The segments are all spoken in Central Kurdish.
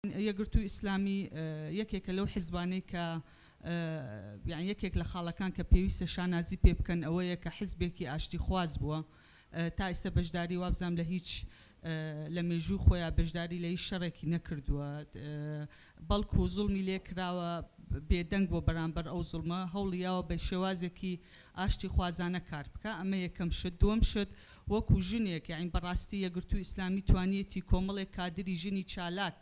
یەکگرتووی ئیسلامی یەکێکە لەو حیزبانەی کە یان یەکێک لە خاڵەکان کە پێویستە شانازی پێ بکەن ئەوەیە کە حیزبێکی ئاشتی خواز بووە تا ئێستا بەشداری وابزانام لە هیچ لە مێژوو خۆیان بەشداری لە هیچ شەڕێکی نەکردووە بەڵکو زوڵمی لێ کراوە بێدەنگ بۆ بەرامبەر ئەو زوڵمە هەوڵیاوە بە شێوازێکی ئاشتی خوازانە کار بکە ئەمە یەکەم شت دووەم شت وەکو ژنێک یعنی بەڕاستی یەکگرتووی ئیسلامی توانیەتی کۆمەڵێک کادری ژنی چالاک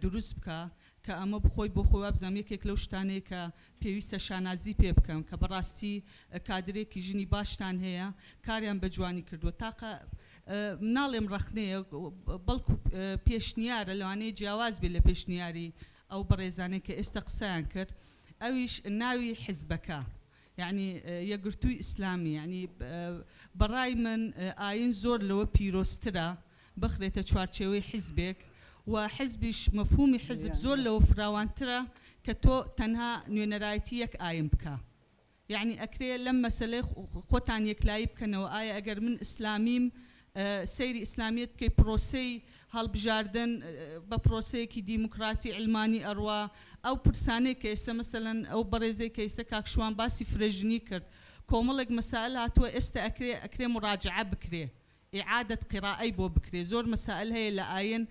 دروست بکە کە ئەمە بخۆی بۆ خۆی وابزانام یەکێک لەو شتانەیە کە پێویستە شانازی پێ بکەم کە بەڕاستی کادرێکی ژنی باشتان هەیە کاریان بە جوانی کردووە تاقە مناڵێم ڕەخنەیە بەڵکو پێشنیارە لەوانەیە جیاواز بێت لە پێشنیاری ئەو بەڕێزانەی کە ئێستا قسەیان کرد ئەویش ناوی حیزبەکە یعنی یەکگرتووی ئیسلامی یعنی بەڕای من ئاین زۆر لەوە پیرۆسترە بخرێتە چوارچێوەی حیزبێک و حزبیش مفهومی حزب زۆر لەوە فراوانترە کە تۆ تەنها نوێنەرایەتی یەک ئایم بکە یعنی ئەکرێ لەم مەسەلەی خۆتان یەکلایی بکەنەوە ئایا ئەگەر من ئیسلامیم سەیری ئیسلامیەت بکەی پرۆسەی هەڵبژاردن بە پرۆسەیەکی دیموکراتی علمانی ئەڕوا ئەو پرسانەی کە ئێستا مەسەلەن ئەو بەڕێزەی کە ئێستا کاکشوان باسی فرێژنی کرد کۆمەڵێک مەسائل هاتووە ئێستا ئەکرێ مراجعە بکرێ ئیعادەت قیرائەی بۆ بکرێ زۆر مەسائل هەیە لە ئاین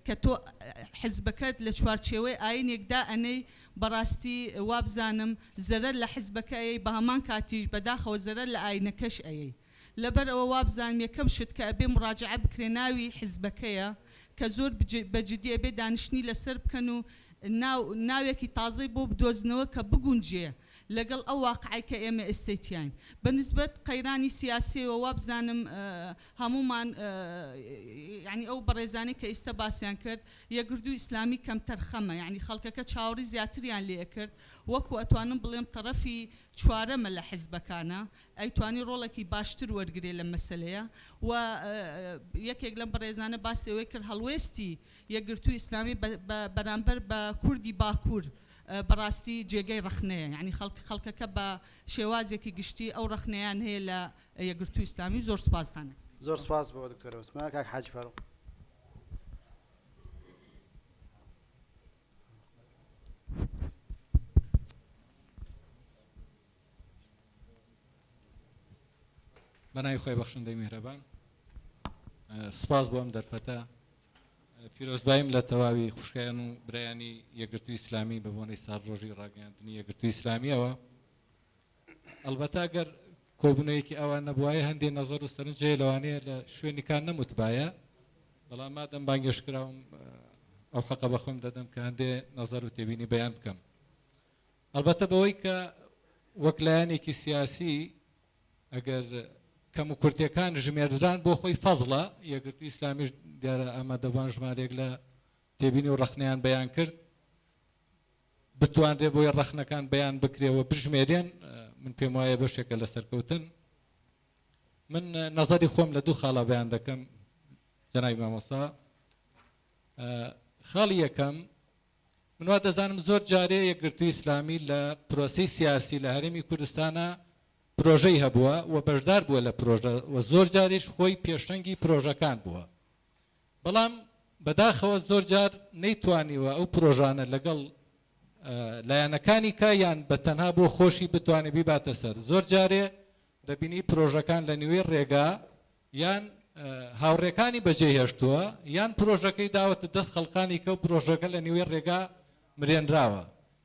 کە تۆ حزبەکەت لە چوارچێوەی ئاینێکدا ئەنەی بەڕاستی وابزانم زەرەر لە حزبەکەی بە هەمان کاتیش بەداخەوە زەرەر لە ئاینەکەش ئەیەی لەبەر ئەوە وابزانم یەکەم شت کە ئەبێ مراجعە بکرێ ناوی حزبەکەیە کە زۆر بەجددی ئەبێ دانیشتنی لەسەر بکەن و ناوێکی تازەی بۆ بدۆزنەوە کە بگونجێ لەگەڵ ئەو واقعی کە ئێمە ئێستێتیان بەنسبەت قەیرانی سیاسیەوە وابزانم هەمومان یعنی ئەو بەڕێزانی کە ئێستا باسییان کرد یەکگرتووی ئیسلامی کەم تەرخەمە یعنی خەڵکەکە چاوەڕی زیاتریان لێ کرد وەکو ئەتوانم بڵێم تەرەفی چوارەمە لە حیزبەکانە ئەیتوانی ڕۆڵێکی باشتر وەرگێ لە مەسەلەیە و یەکێک لەم بەڕێزانە باسی ئەوەی کرد هەڵوێستی یەکگرتووی ئیسلامی بەرامبەر بە کوردی باکوور بەڕاستی جێگەی ڕەخنەیە یعنی خەڵکەکە بە شێوازێکی گشتی ئەو ڕەخنەیان هەیە لە یەکگرتووی ئیسلامی زۆر سپاسدانە زۆر سپاس بۆ دکتۆر عوسمان کاک حاجی فاروق بەناوی خۆی بەخشندەی میهرەبان سپاس بۆ ئەم دەرفەتە پیرۆزباییم لە تەواوی خوشکیان و برایانی یەکگرتووی ئیسلامی بە بۆنەی ساڵڕۆژی ڕاگەیاندنی یەکگرتووی ئیسلامیەوە ئەلبەتە ئەگەر کۆبوونەوەیەکی ئەوان نەبوایە هەندێک نەزەر و سەرنجێ لەوانەیە لە شوێنیکان نەموتبایە بەڵام مادەم بانگێشکراوم ئەو حەقە بە خۆم دەدەم کە هەندێک نەزەر و تێبینی بەیان بکەم ئەلبەتە بەوەی کە وەک لایەنێکی سیاسی ئەگەر کەم و کورتیەکان ژمێردران بۆ خۆی فەزڵە یەکگرتووی ئیسلامیش دیارە ئامادەبوان ژمارێک لە تێبینی و ڕەخنەیان بەیان کرد بتوانرێ بۆی ڕەخنەکان بەیان بکرێەوە بژمێرێن من پێم وایە بەشێکە لە سەرکەوتن من نەزەری خۆم لە دوو خاڵە بەیان دەکەم جەنابی مامۆستا خاڵی یەکەم من وا دەزانم زۆر جارێ یەکگرتووی ئیسلامی لە پرۆسەی سیاسی لە هەرێمی کوردستانە پرۆژەی هەبووە و بەشدار بووە لە پرۆژە و زۆر جاریش خۆی پێشەنگی پرۆژەکان بووە بەڵام بەداخەوە زۆر جار نەیتوانیوە ئەو پرۆژانە لەگەڵ لایەنەکانی کایان بە تەنها بۆ خۆشی بتوانێت بیباتە سەر زۆر جارێ دەبینی پرۆژەکان لە نوێ ڕێگا یان هاوڕێکانی بەجێهێشتووە یان پرۆژەکەی داوەتە دەست خەڵقانی کە و پرۆژەکە لە نوێ ڕێگا مرێنراوە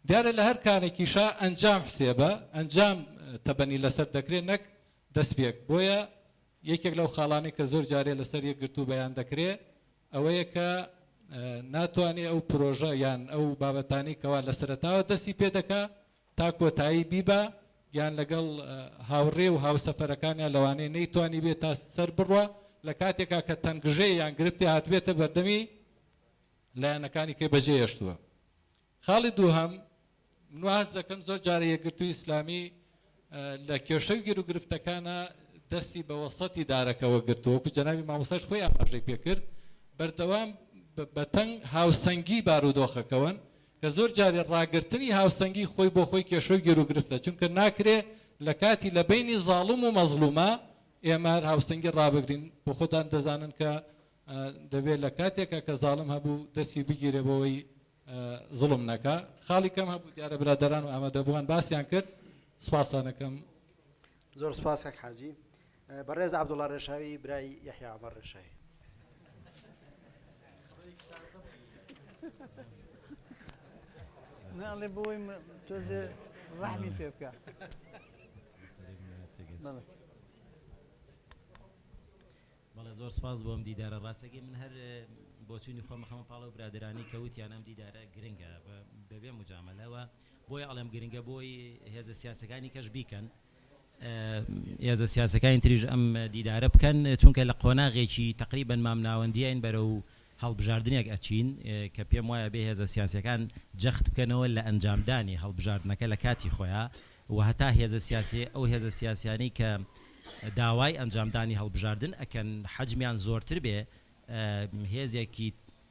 دیارە لە هەر کارێکیشا ئەنجام حسێبە ئەنجام تەبەنی لەسەر دەکرێت نەک دەستپێک بۆیە یەکێک لەو خاڵانی کە زۆر جارێ لەسەر یەکگرتوو بەیان دەکرێت ئەوەیە کە ناتوانێت ئەو پرۆژە یان ئەو بابەتانی کەوا لە سەرەتاوە دەستی پێ دەکا تا کۆتایی بیبە یان لەگەڵ هاوڕێ و هاوسەفەرەکانیان لەوانەیە نەیتوانی بێت تا سەر بڕوە لە کاتێکا کە تەنگژەی یان گرفتی هاتبێتە بەردەمی لایەنەکانی کەی بەجێهێشتووە خاڵی دووهەم من واز دەکەم زۆر جارە یەکگرتووی ئیسلامی لە کێشەی گیر و گرفتەکانە دەستی بە وەسەتی دارەکەوە گرتووە وەکو جەنابی مامۆستاش خۆی ئاماژەی پێکرد بەردەوام بەتەنگ هاوسەنگی بارودۆخەکەون کە زۆر جارێ ڕاگرتنی هاوسەنگی خۆی بۆ خۆی کێشەی گیر و گرفتە چونکە ناکرێ لە کاتی لە بینی زاڵم و مەزلومە ئێمە هاوسەنگی ڕابگرین بۆ خۆتان دەزانن کە دەبێت لە کاتێکە کە زاڵم هەبوو دەستی بگیرێ بەوەی زڵم نەکا خاڵی کەم هەبوو دیارە برادەران و ئامادەبووان باسییان کرد سوپاسانەکەم زۆر سوپاس کاک حاجی بەڕێز عەبدوڵڵا ڕێشاوی برای یەحیا عومەر ڕێشاوی ناڵێ بۆی تۆزێ ڕەحمی پێ بکە بەڵێ زۆر سپاس بۆم دیدارە ڕاستەکەی من هەر بۆچوونی خۆمە خەمە پاڵە و برادرانی کەوتیان ئەم دیدارە گرنگە بەبێ مجامەلەوە بۆی ئەڵێم گرنگە بۆی هێزە سیاسەکانی کەش بیکەن هێزە سیاسەکانی تریژ ئەم دیدارە بکەن چونکە لە قۆناغێکی تقریبەن مامناوەندیان بەرە و هەڵبژاردنێک ئەچین کە پێم وایە بێ هێزە سیاسەکان جەخت بکەنەوە لە ئەنجامدانی هەڵبژاردنەکە لە کاتی خۆیان و هەتا هێزە سیاسی ئەو هێزە سیاسیانی کە داوای ئەنجامدانی هەڵبژاردن ئەکەن حەجمیان زۆرتر بێ هێزێکی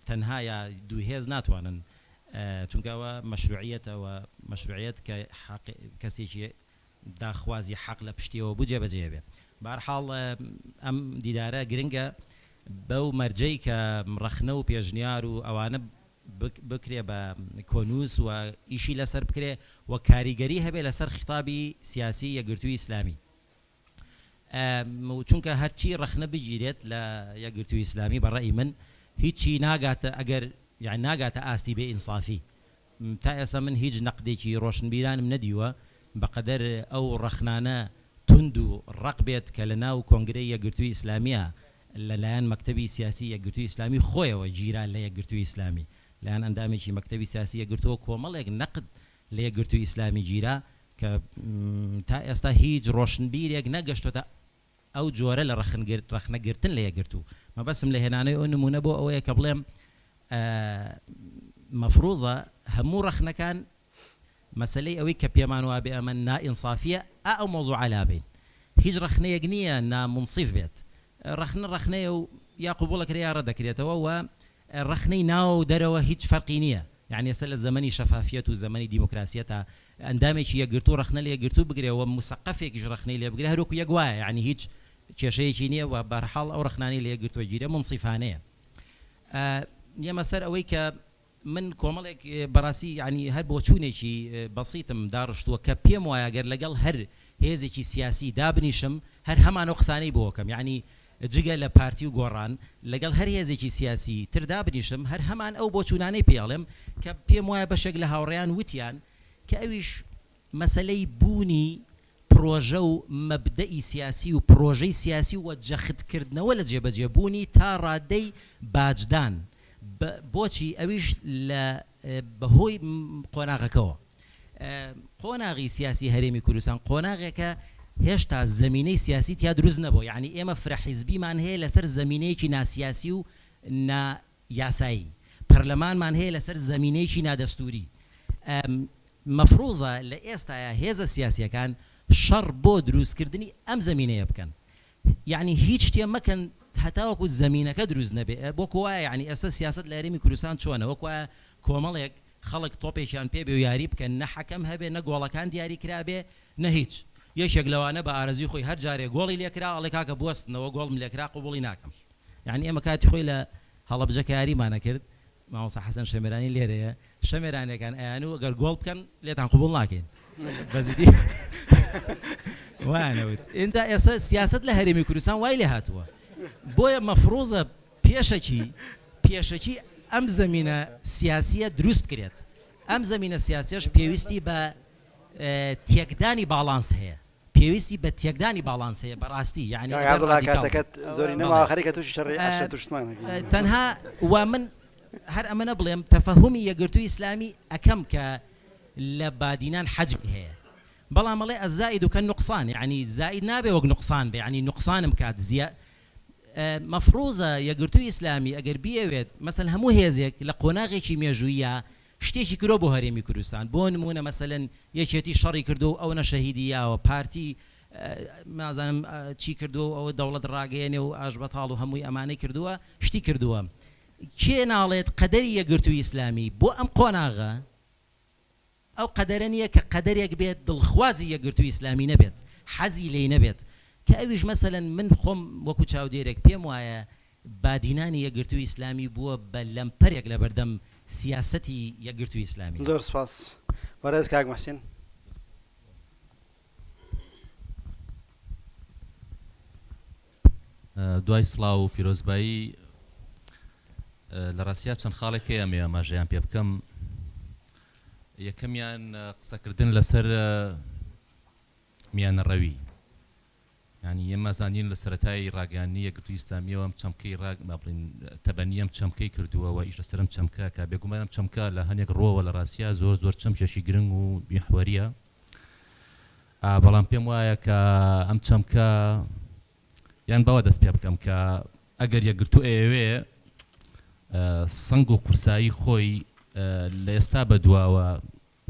تەنها یا دوو هێز ناتوانن چونکەوە مەشروعیەتەوە مەشروعیەت کە کەسێکی داخوازی حەق لە پشتیەوە بوو جێبەجێ بێ بەهەرحاڵ ئەم دیدارە گرنگە بەو مەرجەی کە ڕەخنە و پێشنیار و ئەوانە بکرێ بە کۆنووس و ئیشی لەسەر بکرێ و کاریگەری هەبێ لەسەر خیتابی سیاسی یەکگرتووی ئیسلامی چونکە هەرچی ڕەخنە بگیرێت لە یەکگرتووی ئیسلامی بەڕێی من هیچی ناگاتە ئەگەر یعنی ناگاتە ئاستی بێ ئینسافی تا ئێستا من هیچ نەقدێکی ڕۆشنبیرانم نەدیوە بەقەدەر ئەو ڕەخنانە تند و ڕق بێت کە لە ناو کۆنگرەی یەکگرتووی ئیسلامیە لەلایەن مەکتەبی سیاسی یەکگرتووی ئیسلامی خۆیەوە گیران لە یەکگرتووی ئیسلامی لایەن ئەندامێکی مەکتەبی سیاسی یەکگرتووە کۆمەڵێک نەقد لە یەکگرتووی ئیسلامی گیرا کە تا ئێستا هیچ ڕۆشنبیرێک نەگەشتۆتە ئەو جۆرە لە ڕەخنەگرتن لە یەکگرتوو مەبەسم لە هێنانەوەی ئەو نمونە بۆ ئەوەیە کە بڵێم مەفروضە هەموو ڕەخنەکان مەسلەی ئەوەی کە پێمان وا بێ ئەمە نائینسافیە ئەو مۆزوع لابین هیچ ڕەخنەیەک نییە نامنصیف بێت ڕەخنەیە و یا قوبوڵەکرێ یا ڕەدەکرێتەوە و ڕەخنەی ناو دەرەوە هیچ فەرقی نییە یعنی ئێستا لە زەمەنی شەفافیەت و زەمەنی دیموکراسیەتە ئەندامێکی یەکگرتوو ڕەخنە لە یەکگرتوو بگرێەوە مسەقەفێکیش ڕەخنەی لێ بگرێ هەروەکو یەک وایە یعنی هیچ کێشەیەکی نییە و بەرحاڵ ئەو ڕەخنانی لە یەکگرتووە گیرە منصیفانەیە ئێمە سەر ئەوەی کە من کۆمەڵێک بەڕاستی یعنی هەر بۆ چوونێکی بەسیتم داڕشتووە کە پێم وایە گەر لەگەڵ هەر هێزێکی سیاسی دابنیشم هەر هەمانە قسانەی بۆکەم یعنی جگە لە پارتی و گۆڕان لەگەڵ هەر هێزێکی سیاسی تردا بنیشم هەر هەمان ئەو بۆ چوونانەی پێڵێم کە پێم وایە بەشێک لە هاوڕێیان وتیان کە ئەویش مەسلەی بوونی پرۆژە و مەبدەئی سیاسی و پرۆژەی سیاسی و جەختکردنەوە لە جێبەجێبوونی تا ڕادەی باجدان بۆچی ئەویش لە بەهۆی قۆناغەکەەوە قۆناغی سیاسی هەرێمی کوردستان قۆناغێکە هێشتا زمینەی سیاسی تیا دروست نەبوو یعنی ئێمە فرەحیزبیمان هەیە لەسەر زمینەیەکی ناسیاسی و نایاسایی پەرلەمانمان هەیە لەسەر زمینەیەکی نادەستوری مەفروضە لە ئێستاە هێزە سیاسیەکان شەڕ بۆ دروستکردنی ئەم زمینەیە بکەن یعنی هیچ شتێ مەکەن هەتاوەکو زمینەکە دروست نەبێ بۆ وایە یعنی ئێستا سیاست لە هەرێمی کوردستان چۆنە وەکوایە کۆمەڵێک خەڵک تۆپێکیان پێ بێ و یاری بکەن نە حەکەم هەبێ نە گۆڵەکان دیاری کرابێ نە هیچ یەکێک لەوانە بە ئارەزوی خۆی هەر جارێ گۆڵی لێکرا ئەڵێ کاکە بوەستنەوە گۆڵم لێکرا قوبوڵی ناکەم یعنی ئێمە کاتی خۆی لە هەڵەبجەکە یاریمانە کرد مامۆستا حەسەن شەمێرانی لێرەیە شەمێرانەکان ئەیان و ئەگەر گۆڵ بکەن لێتان قوبوڵ ناکەین بەزیدی وانەوت ئینجا ئێستا سیاست لە هەرێمی کوردستان وای لێ هاتووە بۆیە مەفروضە پێشەکی ئەم زمینە سیاسیە دروست بکرێت ئەم زمینە سیاسیەش پێویستی بە تێکدانی باڵانس هەیە پێویستی بە تێکدانی باڵانس هەیە بەڕاستی یعنی کاتەکەت زۆری نەما خەریکە تووشی شەڕی ئاشە توشتمانە تەنها و من هەر ئەمە نەبڵێم تەفەهومی یەکگرتووی ئیسلامی ئەکەم کە لە بادینان حەجم هەیە بەڵام مەڵێ ئەزائید و کە نوقسان یعنی زائید نابێ وەک نوقسان بێ یعنی نوقسانم کات زیە مەفروضە یەکگرتووی ئیسلامی ئەگەر بیەوێت مەسەن هەموو هێزێک لە قۆناغێکی مێژوویە شتێکی کرۆ بۆ هەرێمی کوردستان بۆ نمونە مەسەلەن یەکێتی شەڕی کردو و ئەو نەشەهیدیاوە پارتی نازانم چی کردو ئەوە دەوڵەت ڕاگەیەنێ و ئاژبەتاڵ و هەمووی ئەمانەی کردووە شتی کردووە کێ ناڵێت قەدەری یەکگرتووی ئیسلامی بۆ ئەم قۆناغە ئەو قەدەرە نییە کە قەدەرێک بێت دڵخوازی یەکگرتووی ئیسلامی نەبێت حەزی لێی نەبێت کە ئەویش مەسەلەن من خۆم وەکو چاودێرێک پێم وایە بادینانی یەکگرتووی ئیسلامی بووە بە لەمپەرێک لە بەردەم سیاسەتی یەکگرتووی ئیسلامی. زۆر سپاس. بەڕێز کاک محسین. دوای سڵاو و پیرۆزبایی لە ڕاستیا چەند خاڵێک هەیە ئەمێ ئاماژەیان پێ بکەم. یەکەمیان قسەکردن لەسەر میانەڕەوی، ینی ئێمە زانین لە سەرەتای ڕاگەیاندنی یەکگرتووی ئیسلامیەوە ئەم چەمکەی تەبەنی ئەم چەمکەی کردووە و ئیش لەسەر ئەم چەمکە کە بێگومان ئەم چەمکە لە هەندێک ڕۆوە لە ڕاستیا زۆر چەمکێکی گرنگ و میحوەریە. بەڵام پێم وایە کە ئەم چەمکە یان بەوە دەست پێ بکەم کە ئەگەر یەکگرتوو ئەوێ سنگ و قورسایی خۆی لە ئێستا بەدواوە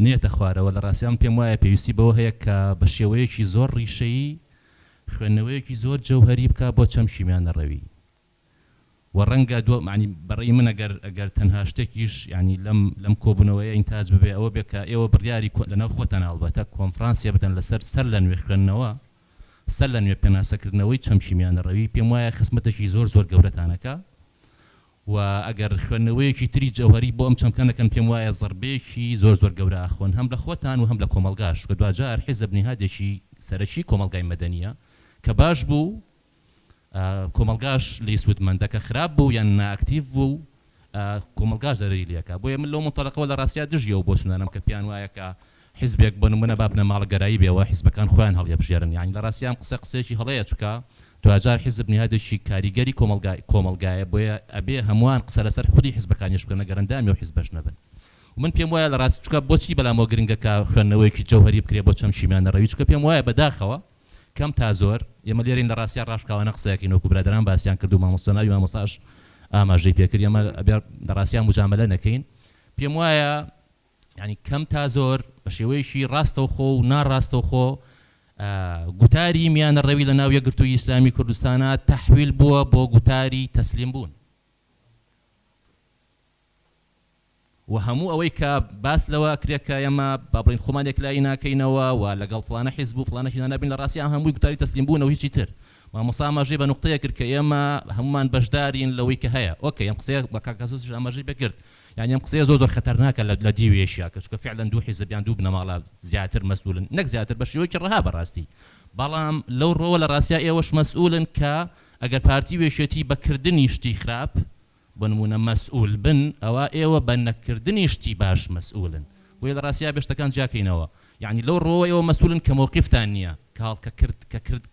نێتە خوارەوە، لە ڕاستیان پێم وایە پێویستی بەوە هەیە کە بە شێوەیەکی زۆر ڕیشەیی خوێندنەوەیەکی زۆر جەوهەری بکە بۆ چەمشی میانەڕەوی. و ڕەنگە معنی بەڕێی من ئەگەر تەنها شتێکیش ینی لەم کۆبوونەوەیە ئینتاج ببێ ئەوە بێ کە ئێوە بڕیاری لەناو خۆتان ئەڵبەتە کۆنفرانسیە بدەن لەسەر سەر لە نوێ خوێندنەوە، سەر لە نوێ پێناسەکردنەوەی چەمشی میانەڕەوی. پێم وایە خزمەتێکی زۆر گەورەتانەکە و ئەگەر خوێندنەوەیەکی تری جەوهەری بۆ ئەم چەمکەنەکەن پێم وایە زەربەیەکی زۆر گەورە ئاخۆن هەم لە خۆتان و هەم لە کۆمەلگاش، کە دوجار حیزب نهادێکی سەرەکی کۆمەلگای مەدەنیە کە باش بوو کۆمەلگاش لی سوودمەندە، کە خراپ بوو یان نائەکتیڤ بوو کۆمەلگاش دەرەی لێکە. بۆیە من لەو منتەڵەقەوە لە ڕاستیا دژیەوە بۆ سنانم کە پیان وایە کە حیزبێک بە نمونە بابنە ماڵەگەرایی بێەوە حیزبەکان خۆیان هەڵیەبژێرن، یعنی لە ڕاستیان قسەیەکی هەڵەیە چکە دوجار حیزب نهادێکی کاریگەری کۆمەلگایە، بۆیە ئەبێ هەمووان قسە لەسەر خودی حیزبەکانیش بکەن گەرەندامی و حیزبەش نەبن. و من پێم وایە لە ڕاست چکە بۆچی بەلامەوە گرنگەکە خوێندنەوەیەکی جەوهەری بکرێ بۆ چەمشی میانەڕەوی، چکە پێم وایە بەداخەوە کەم تا زۆر ئێمە لێرین لە ڕاستیا ڕاشکاوانە قسەیەکەین وەکو برادران باسییان کرد و مامۆستاناوی مامۆستاش ئاماژەی پێکرد، ئێمە لە ڕاستیان مجاملە نەکەین. پێم وایە ینی کەم تا زۆر بە شێوەیەکی ڕاستەوخۆ و ناڕاستەوخۆ گوتاری میانەڕەوی لە ناو یەکگرتووی ئیسلامی کوردستانە تەحویل بووە بۆ گوتاری تەسلیم بوون. و هەموو ئەوەی کە باس لەوە کرێکە ئێمە با بڵین خۆمانێک لای ناکەینەوە و لەگەڵ فڵانە حیزب و فڵانەی نابین، لە ڕاستیان هەمووی گوتاری تەسلیم بوون و هیچی تر. مامۆستا ئاماژەی بە نوقتەیە کرد کە ئێمە هەمومان بەشدارین لەوەی کە هەیە. ئۆکێ ئەم قسەیە بە کاکەسوس ئاماژەی پێکرد، یعنی ئەم قسەیە زۆر خەتەرناکە لە دیوێشیە کە چونکە فعلا دوو حیزب یان دوو بنەماڵە زیاتر مەسئولن، نەک زیاتر بە شێوەیەکی ڕەها بەڕاستی. بەڵام لەو ڕۆوە لە ڕاستیا ئێوەش مەسئولن کە ئەگەر پارتی وێشێتی بەکردنی شتی خراپ بۆ نمونە مەسئول بن، ئەوە ئێوە بە نەکردنی شتی باش مەسئولن. بۆیە لە ڕاستیا بێ شتەکان جیاکەینەوە، یعنی لەو ڕۆوە ئێوە مەسئولن کە مۆقیفتان نییە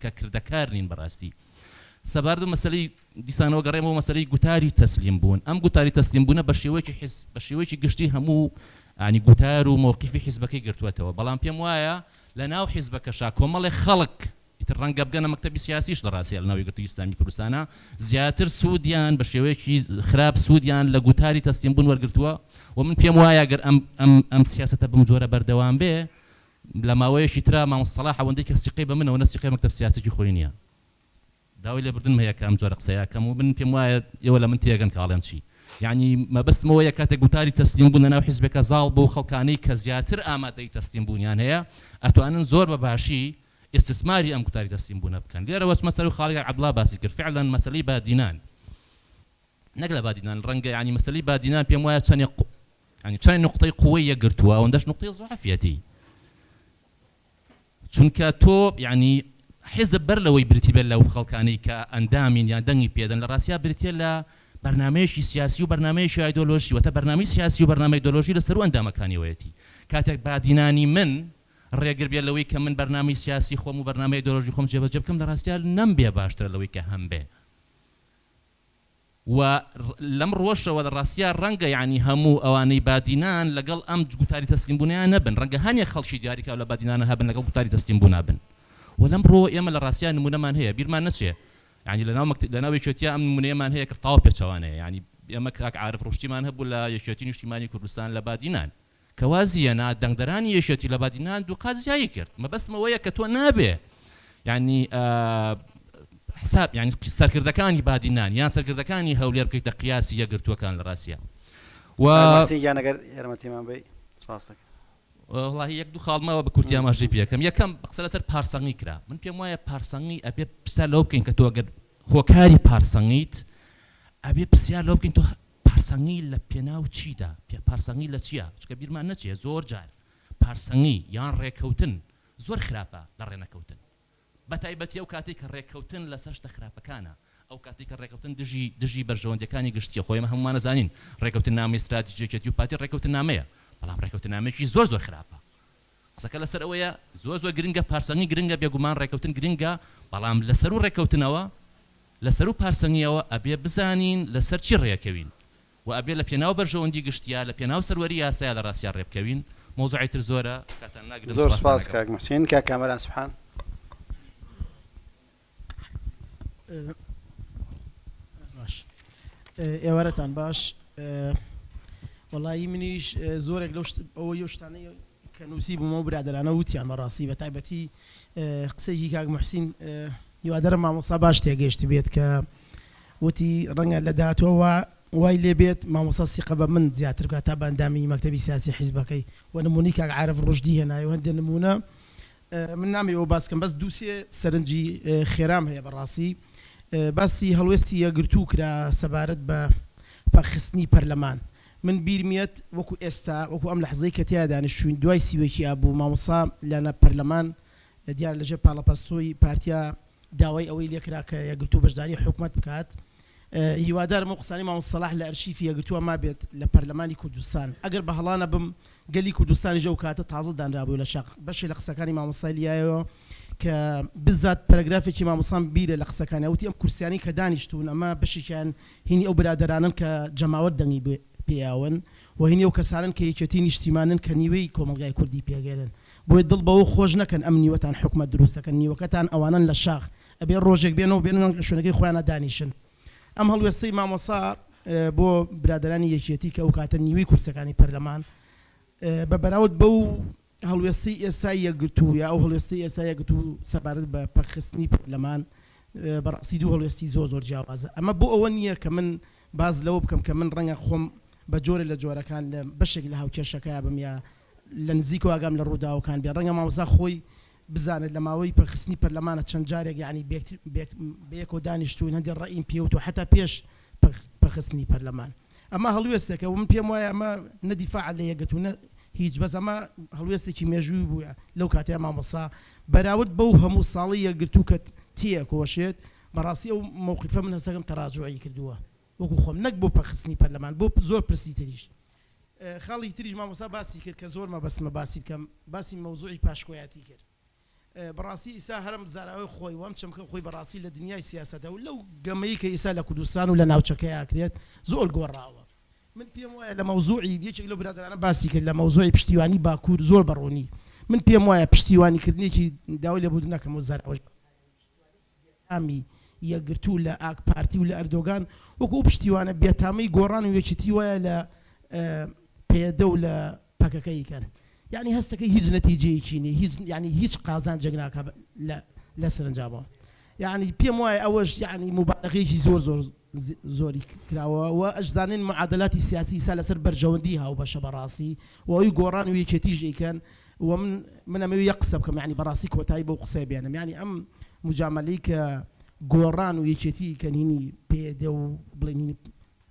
کە کردەکار نین بەڕاستی. سەبارد مەسەلەی دیسانەوە گەڕێمەوە مەسەلەی گوتاری تەسلیم بوون. ئەم گوتاری تەسلیم بوونە بە شێوەیەکی گشتی هەموو ینی گوتار و مۆقیفی حیزبەکەی گرتووەتەوە. بەڵام پێم وایە لە ناو حیزبەکەشا کۆمەڵی خەڵک ئیتر ڕەنگە بگەنە مەکتەبی سیاسیش لە ڕاستیە لە ناو یەکگرتووی ئیسلامی کوردستانە زیاتر سوودیان بە شێوەیەکی خراپ سوودیان لە گوتاری تەسلیم بوون وەرگرتووە. و من پێم وایە گەر ئەم سیاسەتە بم جۆرە بەردەوام بێ لە ماوەیەکی ترا مامۆستەڵاح ئەوەندەی کە سیقەی بە منەوە نەسیقەی مەکتەب سیاسەتی خۆی نییە. داوای لێبوردن هەیە کە ئەم جۆرە قسەیەکەم و من پێم وایە ئێوە لە من تێگەن کاڵێم چی، یعنی مەبەستمەوەیە کاتێک گوتاری تەسلیم بوون لە ناو حیزبێکە زاڵ بۆ خەڵکانەی کە زیاتر ئامادەی تەسلیم بوونیان هەیە ئەتوانن زۆر بە باشی استثماری ئەم گوتاری تەسلیم بوونە بکەن. لێرەوەش مەسەلەی و خاڵی عەبدوڵڵا باسی کرد، فعلا مەسەلەی بادینان نەک لە بادینان ڕەنگە ینی مەسەلەی بادینان پێم وایە چەند نقطەی قووەی یەکگرتووە ئەوەندەش نقطەی زوعفیەتی، چونکە تۆ ینی حیزب بەر لەوەی بریتی بێت لەو خەڵکانەی کە ئەندامین یان دەنگی پێدەن لە ڕاستیا بریتە لە بەرنامەیەکی سیاسی و بەرنامەیەکی ئایدۆلۆژی، وەتە بەرنامەی سیاسی و بەرنامەی ئایدۆلۆژی لەسەر و ئەندامەکانیەوەیەتی. کاتێک بادینانی من ڕێگر بێت لەوەی کە من بەرنامەی سیاسی خۆم و بەرنامەی ئایدۆلۆژی خۆم جێبەجێ بکەم لە ڕاستیا نەمبێ باشترە لەوەی کە هەم بێ. و لەم ڕۆژەوە لە ڕاستیا ڕەنگە یعنی هەموو ئەوانەی بادینان لەگەڵ ئەم گوتاری تەسلیم بوونیان نەبن، ڕەنگە هەنێک خەڵکی دیاریکراو لە بادینانە هەبن لەگەڵ گوتاری تەسلیم بوون نابن. و لەم ڕۆ ئێمە لە ڕاستیا نمونەمان هەیە بیرمان نەچێ، یعنی لەناو یەکێتیە ئەم نمونەیەمان هەیە کردتاوە پێچەوانەیە، یعنی ئێمە کاک عارف ڕۆشتیمان هەبوو لە یەکێتی نیشتیمانی کوردستان لە بادینان کە وازیەنا دەنگدەرانی یەکێتی لە بادینان دوو قات زیایی کرد. مەبەستمەوەیە کە تۆ نابێ یعنی حساب یعنی سەرکردەکانی بادینان یان سەرکردەکانی هەولێر بکەیتە قیاسی یەکگرتووەکان لە ڕاستیا. والله یەک دوو خاڵمەوە بە کورتی ئاماژەی پێکەم. یەکەم قسە لەسەر پارسەنگی کرا. من پێم وایە پارسەنگی ئەبێ پشتا لەو بکەین کە تۆ ئەگەر هۆکاری پارسەنگیت ئەبێ پرسیار لەو بکەین تۆ پارسەنگی لە پێناو چیدا پارسەنگی لە چییە چکە بیرمان نەچێ زۆر جار پارسەنگی یان ڕێککەوتن زۆر خراپە لە ڕێنەکەوتن بە تایبەتی ئەو کاتێک کە ڕێککەوتن لەسەر شتە خراپەکانە ئەو کاتێک کە ڕێککەوتن دژی بەرژەوەندەکانی گشتیە خۆی ئێمە هەمومان نەزانین ڕێککەوتن نامەی استراتیژیەتی و پاتی ڕێککەوتن نامەیە بەڵام ڕێککەوتن نامەیەکی زۆر زۆر خراپە قسەکە لەسەر ئەوەیە زۆر زۆر گرنگە پارسەنگی گرنگە بێگومان ڕێککەوتن گرنگە بەڵام لەسەر و ڕێککەوتنەوە لەسەر و پارسەنگیەوە ئەبێ بزانین لەسەر چی ڕێەکەوین و ئەبێ لە پێناو بەرژەوەندی گشتیا لە پێناو سەروەری یاسایە لە ڕاستیان ڕێبکەوین مۆزوعی تر زۆرە کاتان ناگرم زۆر سپاس کاک محسین کاک کامەران سوبحان باش ئێوارەتان باش وەڵایی منیش زۆرێک لەو ئەوە شتانەی کە نووسی بوومە و برادرانە وتیان بەڕاستی بە تایبەتی قسەیەکی کاک محسین هیوادارم مامۆستا باش تێگەیشت بێت کە وتی ڕەنگە لە داهاتوە وای لێ بێت مامۆستا سیقە بە من زیاتر بکات تا بە ئەندامی مەکتەبی سیاسی حیزبەکەی و نمونەی کاک عارف ڕۆژدی هێنایەوە هەندێک نمونە من نامەوێ باسکەم بەس دووسێ سەرنجی خێرام هەیە بەڕاستی باسی هەڵوێستی یەکگرتوو کرا سەبارەت بە پەرخستنی پەرلەمان من بیرمیەت وەکو ئێستا وەکو ئەم لەحزەی کە تیا دانیشتوین دوای سیوەکی ئابوو مامۆستا لەنە پەرلەمان دیار لەژێر پاڵەپەستۆی پارتیا داوای ئەوەی لێکرا کە یەکگرتوو بەشداری حکوومەت بکات هیوادارم و قسانی مامۆستا سەلاح لە ئەرشیفی یەکگرتووە ما بێت لە پەرلەمانی کوردستان ئەگەر بە هەڵانە بم گەلی کوردستانی ژە و کاتە تازە دانرابوو لە شەق بەشی لە قسەکانی مامۆستای لیایەوە کە بزات پەرەگرافێکی مامۆستان بیرە لە قسەکانی ئەوتی ئەم کورسیانی کە دانیشتون ئەمە بەشێکیان هینی ئەو برادرانن کە جەماوەت دەنگی پێیاون و هینی ئەو کەسانن کە یەکێتی نیشتیمانن کە نیوەی کۆمەلگای کوردی پێگەێنن بۆیە دڵ بەوە خۆش نەکەن ئەم نیوەتان حکومەت دروستەکەن نیوەکەتان ئەوانن لە شاخ ئەبێ ڕۆژێک بێنەوە بێنن لە شوێنەکەی خۆیانە دانیشن ئەم هەڵوێستەی مامۆستا بۆ برادرانی یەکێتی کە ئەو کاتە نیوەی کورسەکانی پەرلەمان بە بەراورد بەو هەڵوێستی ئێستا یەکگرتوو یا ئەو هەڵوێستی ئێستا یەکگرتوو سەبارەت بە پەرخستنی پەرلەمان بەڕاستی دوو هەڵوێستی زۆر جیاوازە ئەمە بۆ ئەوە نییە کە من باز لەوە بکەم کە من ڕەنگە خۆم بە جۆرە لە جۆرەکان لە بەشێک لە هاوکێشەکەی بم یا لە نزیکەوە ئاگام لە ڕووداوەکان بێ ڕەنگە مامۆستا خۆی بزانێت لە ماوەی پەرخستنی پەرلەمانە چەند جارێک یعنی بەیەکەوە دانیشتوین هەندێک ڕائیم پێوتوە حتا پێش پەرخستنی پەرلەمان ئەمە هەڵوێستێکە و من پێم وایە ئەمە نەدیفاع لە یەکگرتوو هیچ بەس ئەمە هەڵوێستێکی مێژووی بووە لەو کاتەیە مامۆستا بەراورد بەو هەموو ساڵی یەکگرتوو کە تێە کۆشێت بەڕاستی ئەو مووقیفە من هەستەکەم تەراجوعی کردووە وەکو خۆم نەک بۆ پەرخستنی پەرلەمان بۆ زۆر پرسی تریش خاڵی تریش مامۆستا باسی کرد کە زۆر مەبەستمە باسی بکەم باسی مەوزوعی پاشکۆیاتی کرد بەڕاستی ئیسا هەرم زاراوی خۆی وام چەمکە خۆی بەڕاستی لە دنیای سیاسەتە و لەو گەمەی کە ئیسا لە کوردستان و لە ناوچەکەی ئاکرێت زۆر گۆڕاوە من پێم وایە لە مەوزوعی یەکێک لەو برادرانە باسی کرد لە مەوزوعی پشتیوانی باکوور زۆر بەڕوونی من پێم وایە پشتیوانیکردنێکی داوای لەبوو نەکەم و زاراوەش ئامی یەکگرتوو لە ئاک پارتی و لە ئەردۆگان وەکو پشتیوانە بێتامەی گۆڕان و یەکێتی وایە لە پێدە و لە پاکەکەی کەن یعنی هەستەکەی هیچ نەتیجەیەکی نیە هیچ یعنی هیچ قازان جەک ناکە لە سەرنجامەوە یعنی پێم وایە ئەوەش یعنی مبالغەیەکی زۆری کراوە و ئەشزانین معادلاتی سیاسی سا لەسەر بەرژەوەندی هاو بەشە بەڕاستی و ئەوی گۆڕان و یەکێتیش ئەیکەن و من ئەمەوێ یەک قسە بکەم یعنی بەڕاستی کۆتایی بەو قسەی بێنم یعنی ئەم مجاملەی کە گۆڕان و یەکێتی کەنینی پێدە و بڵێنی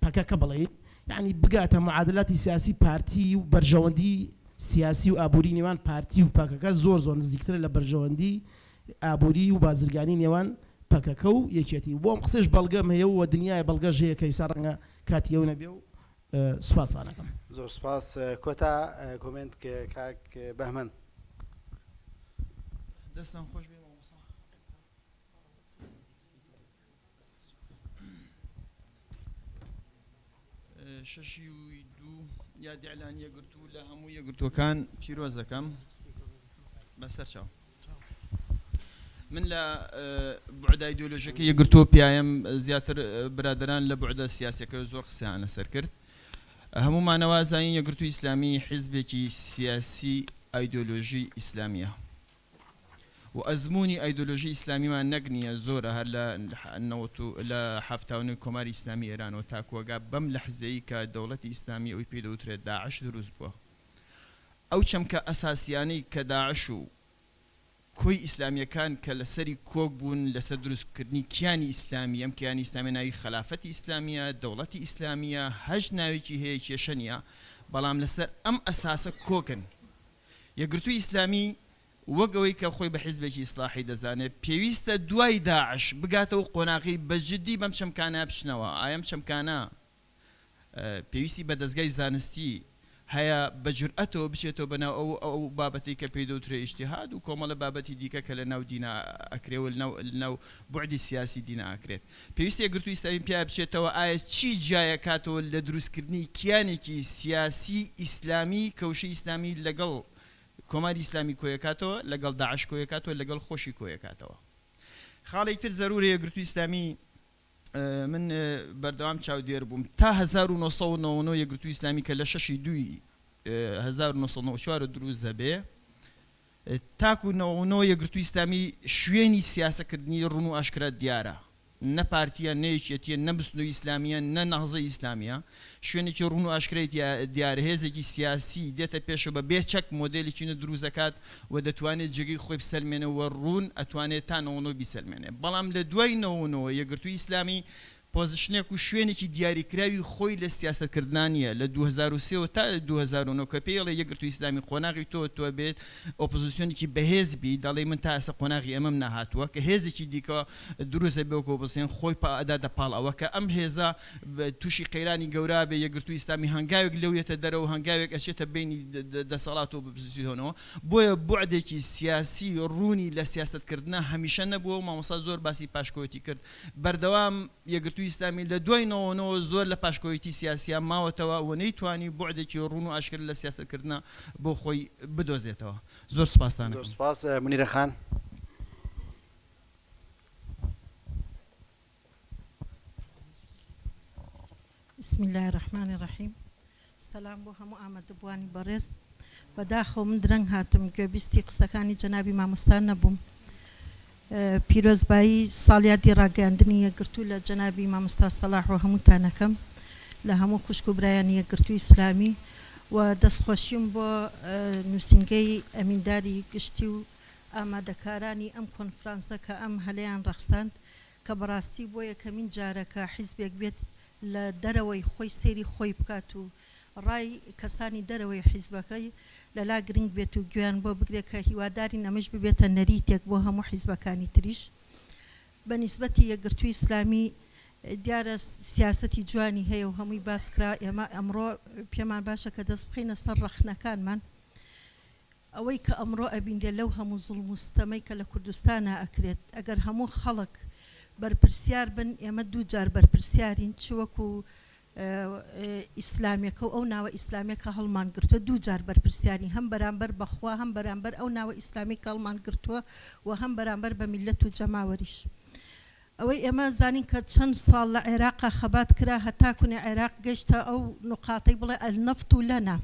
پاکەکە بڵێ یعنی بگاتە معادلاتی سیاسی پارتی و بەرژەوەندی سیاسی و ئابووری نێوان پارتی و پاکەکە زۆر نزیکترە لە بەرژەوەندی ئابووری و بازرگانی نێوان پاکەکە و یەکێتی بۆ ئەم قسەش بەڵگەم هەیە و دنیای بەڵگەش هەیە کە ئیسا ڕەنگە کاتی ئەو نەبێ و سوپاسانەکەم زۆر سپاس کۆتا کۆمنت کاک بەهمەن دەستان خۆش بێ شەشی و دوو یادی ئەلان یەکگرتوو لە هەموو یەکگرتووەکان پیرۆزەکەم بەسەر چاو من لە بعدە ئایدۆلۆژیەکە یەکگرتووە پیایم زیاتر برادران لە بعدە سیاسیەکە زۆر قسەیان لەسەر کرد هەموومانەوە زانین یەکگرتووی ئیسلامی حیزبێکی سیاسی ئایدۆلۆژی ئیسلامیە و ئەزمموی ئایدۆلۆژی ئیسلامیمان نەگنیە زۆرە هەر لە هەفتاونی کۆماری ئیسلامی ئێرانەوە تاکووەگا بەم لەحزەیە کە دەوڵەتی ئیسلامی ئەوی پێدەوترێت داعش دروست بووە ئەو چەمکە ئەساسیانەی کە داعش و کۆی ئیسلامیەکان کە لەسەری کۆک بوون لەسەر دروستکردنی کیانی ئیسلامی ئەم کیانی ئیسلامی ناوی خلافەتی ئیسلامیە دەوڵەتی ئیسلامیە هەژ ناوێکی هەیە کێشە نیە بەڵام لەسەر ئەم ئەساسە کۆکن یەکگرتووی ئیسلامی وەک ئەوەی کە خۆی بە حیزبێکی ئیسلاحی دەزانێت پێویستە دوای داعش بگاتەوە قۆناغی بەجددی بەم چەمکانە بشنەوە ئایا چەمکانە پێویستی بە دەستگای زانستی هەیە بە جورئەتەوە بچێتەوە بەناو ئەو بابەتی کە پێی دەوترێ ئیجتیهاد و کۆمەڵە بابەتی دیکە کە لە ناو دینە ئەکرێەوە لەناو بوعدی سیاسی دینە ئاکرێت پێویستی یەکگرتووی ئیسلامی پێ بچێتەوە ئایا چی جایە کاتەوە لە دروستکردنی کیانێکی سیاسی ئیسلامی کەوشی ئیسلامی لەگەڵ کۆماری ئیسلامی کۆیەکاتەوە لەگەڵ داعش کۆیەکاتەوە لەگەڵ خۆشی کۆیەکاتەوە خاڵێک تر زەرورە یەکگرتووی ئیسلامی من بەردەوام چاودێر بووم تا 1990 یەکگرتووی ئیسلامی کە لە 6/2/1994 دروست دەبێ تاکو 99 یەکگرتووی ئیسلامی شوێنی سیاسەکردنی ڕوون و ئاشکرا دیارە نە پارتیە نەیەکێتیە نە بستنەوەی ئیسلامیە نە نەغزەی ئیسلامیە شوێنێکی ڕوون و ئاشکرای دیارە هێزێکی سیاسی دێتە پێشەوە بە بێچەک مۆدێلێکی دروست دەکات و دەتوانێت جێگەی خۆی بسەلمێنەوە ڕوون ئەتوانێت تا 99 بیسەلمێنێ بەڵام لە دوای 99 یەکگرتووی ئیسلامی پۆزیشنێک و شوێنێکی دیاریکراوی خۆی لە سیاستکردانیە لە 2003 تا 2009 کە پێڵێ یەکگرتووی ئیسلامی قۆناغی تۆ بێت ئۆپۆزیسیۆنێکی بەهێزبی دەڵێ من تا ئێستا قۆناغی ئەمەم نەهاتووە کە هێزێکی دیکە دروستە بێ ئۆپۆزیسیۆن خۆی ئەدا دەپاڵ ئەوە کە ئەم هێزە تووشی قەیرانی گەورە بێ یەکگرتووی ئیسلامی هەنگاوێک لەوێتە دەرەوە هەنگاوێک ئەچێتە بینی دەسەڵات و ئۆپۆزیسیۆنەوە بۆیە بوعدێکی سیاسی ڕوونی لە سیاستکردنە هەمیشە نەبووە و مامۆستا زۆر باسی پاشکۆیەتی کرد بەردەوام یەکگرتووی ئیسلامی لە دوای 99 زۆر لە پاشکۆیەتی سیاسیان ماوەتەوە و نەیتوانی بوعدێکی ڕوون و ئاشکرا لە سیاستکردنە بۆ خۆی بدۆزێتەوە زۆر سپاسانە زۆر سپاس منیرە خان بسم الله الرحمن الرحیم سلام بۆ هەموو ئامادەبوانی بەڕێز بەداخەوە من درەنگ هاتم گوێ بیستی قسەکانی جەنابی مامۆستا نەبووم پیرۆزبایی ساڵیادی ڕاگەاندنی یەکگرتوو لە جەنابی مامۆستا سەلاح و هەمووتانەکەم لە هەموو خوشک و برایانی یەکگرتووی ئیسلامی و دەستخۆشیم بۆ نووسینگەی ئەمینداری گشتی و ئامادەکارانی ئەم کۆنفرانسە کە ئەم هەلەیان ڕەخساند کە بەڕاستی بۆ یەکەمین جارەکە حیزبێک بێت لە دەرەوەی خۆی سێری خۆی بکات و ڕای کەسانی دەرەوەی حیزبەکەی لەلا گرنگ بێت و گویان بۆ بگرێت کە هیواداری نەمەش ببێتە نەریتێک بۆ هەموو حیزبەکانی تریش بە نیسبەتی یەکگرتووی ئیسلامی دیارە سیاسەتی جوانی هەیە و هەمووی باسکرا ئێمە ئەمڕۆ پێمان باشە کە دەست بخینە سەر ڕەخنەکانمان ئەوەی کە ئەمڕۆ ئەبینرێت لەو هەموو زوڵم و ستەمەی کە لە کوردستانە ئەکرێت ئەگەر هەموو خەڵک بەرپرسیار بن ئێمە دوو جار بەرپرسیارین چ وەکو ئیسلامیەکە و ئەو ناوە ئیسلامیەکە هەڵمان گرتووە دوو جار بەرپرسیاری هەم بەرامبەر بەخوا هەم بەرامبەر ئەو ناوە ئیسلامی کە هەڵمان گرتووە و هەم بەرامبەر بە میلەت و جەماوەریش ئەوەی ئێمە زانین کە چەند ساڵ لە عێراقا خەبات کرا هەتاکوونێ عێراق گەشتە ئەو نقاطەی بڵێ ئەلنەفت و لەنا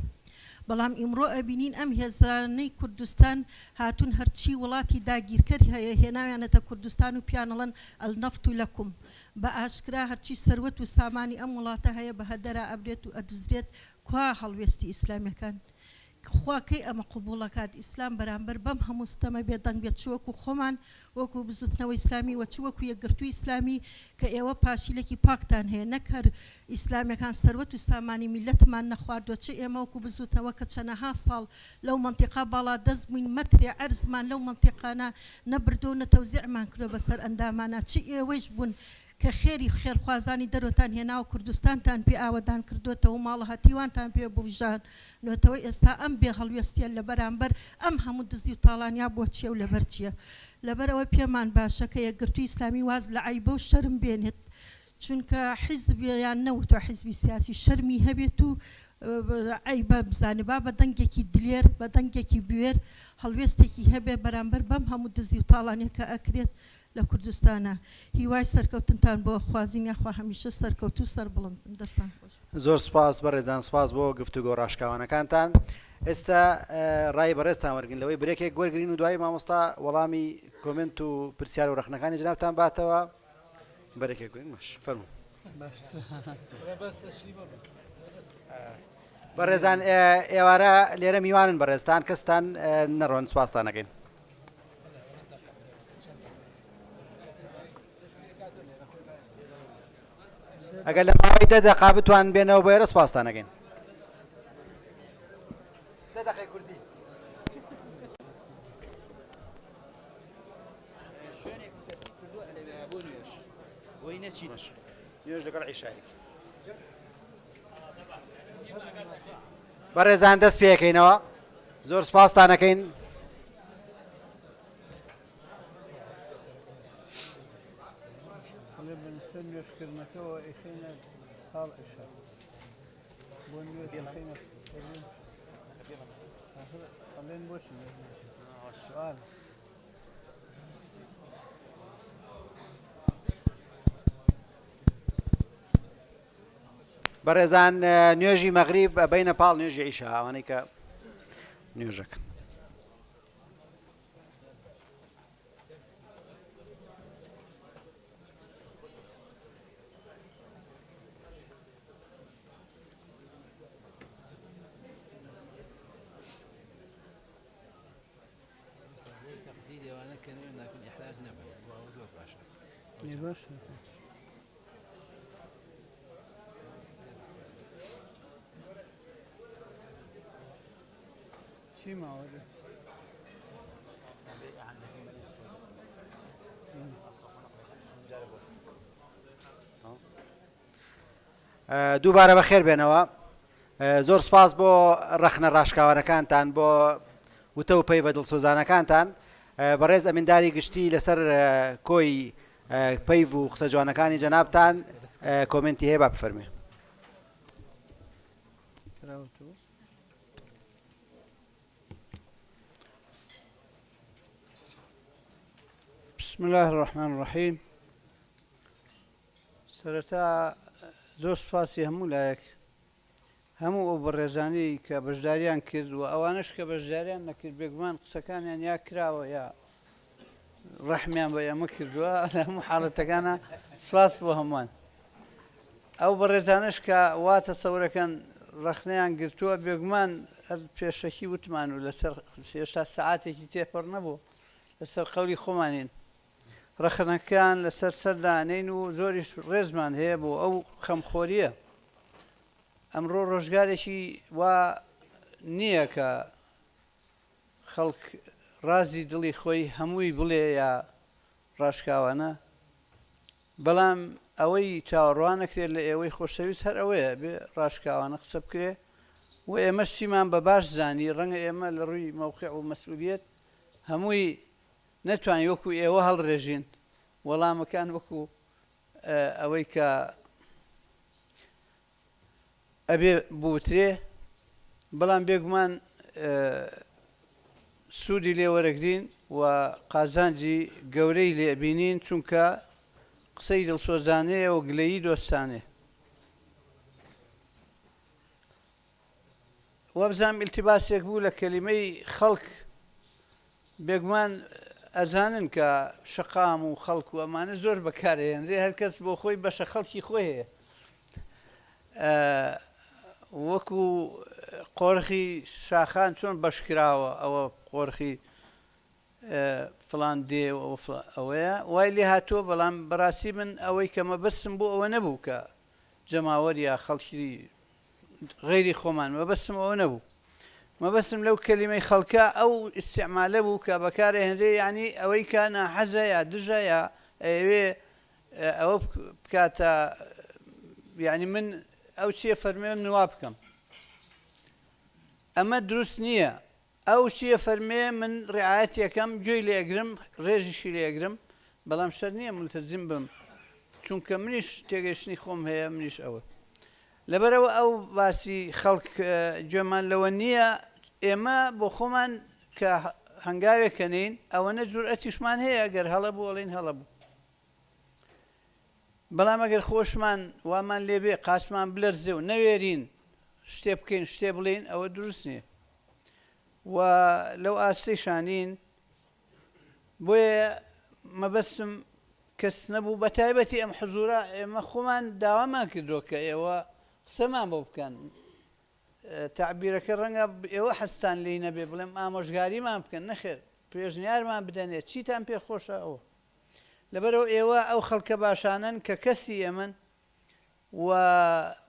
بەڵام ئیمڕۆ ئەبینین ئەم هێزانەی کوردستان هاتوون هەرچی وڵاتی داگیرکەری هەیە هێناویانەتە کوردستان و پیانەڵەن ئەلنەفت و لەکوم بە ئاشکرا هەرچی سەروەت و سامانی ئەم وڵاتە هەیە بە هەدەرا ئەبرێت و ئەدزرێت کوا هەڵوێستی ئیسلامیەکان خواکەی ئەمە قوبوڵەکات ئیسلام بەرامبەر بەم هەموو ستەمە بێدەنگ بێت چ وەکو خۆمان وەکو بزوتنەوەی ئیسلامی وە چ وەکو یەکگرتووی ئیسلامی کە ئێوە پاشیلێکی پاکتان هەیە نەکەر ئیسلامیەکان سەروەت و سامانی میلەتمان نەخواردووە چ ئێمە وەکو بزوتنەوە کە چەنەها ساڵ لەو مەنتیقا باڵا دەست بووین مەترێ عەرزمان لەو مەنتیقانە نەبردو و نەتەوزیعمان کردووە بەسەر ئەندامانە چ ئێوەش بوون کە خێری خێرخوازانی دەرۆتان هێناوە کوردستانتان پێ ئاوەدان کردوێتەوە ماڵە هەتیوانتان پێ بوژان نوێتەوەی ئێستا ئەم بێ هەڵوێستیان لە بەرامبەر ئەم هەموو دزی و تاڵانیا بۆ چیە و لەبەر چییە لەبەرەوە پێمان باشە کە یەکگرتووی ئیسلامی واز لە عیبە و شەرم بێنێت چونکە حیزبیان نەوتوە حیزبی سیاسی شەرمی هەبێت و عیبە بزانێ با بە دەنگێکی دلێر بە دەنگێکی بوێر هەڵوێستێکی هەبێ بەرامبەر بەم هەموو دزی و تاڵانێک کە ئەکرێت لە کوردستانە هیوای سەرکەوتنتان بۆ خوازین یاخوا هەمیشە سەرکەوت و سەر بڵند دەستان خۆش زۆر سپاس بەڕێزان سپاس بۆ گفتوگۆ ڕاشکاوانەکانتان ئێستا ڕای بەڕێزتان وەرگن لەوەی برێکێک وەرگرین و دوای مامۆستا وەڵامی کۆمنت و پرسیار و ڕەخنەکانی جنابتان باتەوە بەرێکێک گوین باش فەرموو بەڕێزان ئێوارە لێرە میوانن بەڕێزتان کەستان نەڕۆن سپاستانەکەین ئەگەر لە ماوەی 10 دقا بتوان بێنەوە بۆ ئێرە سپاستانەکەین. نوێژ لەگەڵ عیشایەک. بەڕێزان دەست پێکەینەوە، زۆر سپاستانەکەین. نوێشکردنەکەەوە ئەخینە ساڵ عیشا بۆ نوێژەکەینە ئەڵێن بۆچی سوال بەڕێزان نوێژی مەغریب بەینە پاڵ نوێژی عیشا ئەوانەی کە نوێژەکەن. چی ماوەدە دووبارە بەخێر بێنەوە. زۆر سپاس بۆ ڕەخنە ڕاشکاوانەکانتان، بۆ وتە و پێی بە دڵسۆزانەکانتان. بەڕێز ئەمینداری گشتی لەسەر کۆی پەیڤ و قسە جوانەکانی جەنابتان کۆمنتی هەیە با بفەرمێ. بسم الله الرحمن الرحیم. سەرەتا زۆر سپاسی هەموو لایەک، هەموو ئەو بەڕێزانی کە بەشداریان کرد و ئەوانش کە بەشداریان نەکرد بێگومان قسەکانیان یا کراوە یا ڕەحمیان بە ئێمە کردووە. لە هەموو حاڵەتەکانە سپاس بۆ هەمووان. ئەو بەڕێزانش کە واتە سەورەکەن ڕەخنەیان گرتووە بێگومان پێشەکی وتمان و لەسەر هێشتا سەعاتێکی تێپەڕ نەبوو لەسەر قەولی خۆمانین. ڕەخنەکان لەسەر سەردانین و زۆریش ڕێزمان هەیە بۆ ئەو خەمخۆریە. ئەمڕۆ ڕۆژگارێکی وا نییە کە خەڵک ڕازی دڵی خۆی هەمووی بڵێ یا ڕاشکاوانە، بەڵام ئەوەی چاوەڕوانەکرێت لە ئێوەی خۆشەویست هەر ئەوەیە بێ ڕاشکاوانە قسە بکرێ و ئێمە شتیمان بە باش زانی. ڕەنگە ئێمە لە ڕووی مەوقع و مەسئولیەت هەمووی نەتوانین وەکو ئێوە هەڵڕێژین وەڵامەکان وەکو ئەوەی کە ئەبێ بوترێ، بەڵام بێگومان سوودی لێ وەرەگرین و قازانجی گەورەی لێبینین، چونکە قسەی دڵسۆزانەیە و گلەیی دۆستانێ. وەبزانم ئیلتیباسێک بوو لە کەلیمەی خەڵک. بێگومان ئەزانن کە شەقام و خەڵک و ئەمانە زۆر بەکارهێنرێ، هەر کەس بۆ خۆی بەشە خەڵکی خۆی هەیە. وەکو قۆرخی شاخان چۆن بەشکراوە، ئەوە قۆرخی فڵان دێ ئەوەیە وای لێ هاتووە. بەڵام بەڕاستی من ئەوەی کە مەبەستم بوو ئەوە نەبوو کە جەماوەر یا خەڵکی غەیری خۆمان، مەبەستم ئەوە نەبوو. مەبەستم لەو کەلیمەی خەڵکە ئەو ئیستیعمالە بوو کە بەکارهێنرێ، یعنی ئەوەی کە ناحەزە یا دژە یا ئەوێ ئەوە بکاتە، یعنی من ئەو چیە فەرمێم نوا بکەم. ئەمە دروست نییە. ئەو چیە فەرمێ من ڕعایەت یەکەم گوێی لێگرم، ڕێژیشی لێگرم، بەڵام شەر نییە ملتەزیم بم، چونکە منیش تێگەیشتنی خۆم هەیە، منیش ئەوە. لەبەرەوە ئەو باسی خەڵک گوێمان لەوە نییە. ئێمە بۆ خۆمان کە هەنگاوێکەنین ئەوەنە جورئەتیشمان هەیە، ئەگەر هەڵە بوو ئەڵێن هەڵە بوو. بەڵام ئەگەر خۆشمان وامان لێبێ قاسمان بلەرزێ و نەوێرین شتێ بکەین شتێ بڵین، ئەوە دروست نییە. و لەو ئاستەی شانین بۆیە مەبەستم کەس نەبوو. بە تایبەتی ئەم حزورە ئێمە خۆمان داوامان کردووە کە ئێوە قسەمان بۆ بکەن. تعبیرەکە ڕەنگە ئێوە حەستان لێی نەبێ بڵێم ئامۆژگاریمان بکەن، نەخێر پێشنیارمان بدەنێت چیتان پێ خۆشە ئەوە. لەبەرەوە ئێوە ئەو خەڵکە باشانن کە کەسی ئەمن و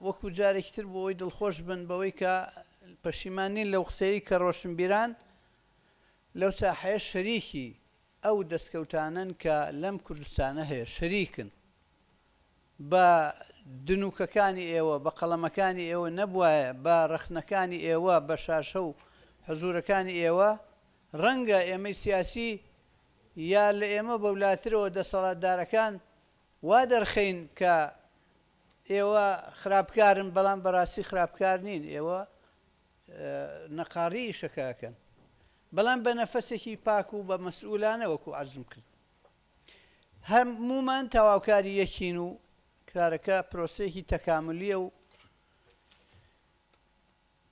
وەکو جارێکتر بۆەوەی دڵخۆش بن بەوەی کە پەشیمانین لەو قسەی کە ڕۆشنبیران لەو ساحەیە شەریکی ئەو دەستکەوتانن کە لەم کوردستانە هەیە شەریکن بە دنوکەکانی ئێوە بە قەڵەمەکانی ئێوە نەبوایە بە ڕەخنەکانی ئێوە بە شاشە و حەزورەکانی ئێوە ڕەنگە ئێمەی سیاسی یا لە ئێمە بەولاترەوە دەسەڵاتدارەکان وا دەرخەین کە ئێوە خراپکارن بەڵام بەڕاستی خراپکار نین ئێوە نەقاڕی ئیشەکەکەن بەڵام بە نەفەسێکی پاک و بە مەسئولانە وەکو عەرزم کرد هەمومان تەواوکاری یەکین و کارەکە پرۆسەیەکی تەکاملیە و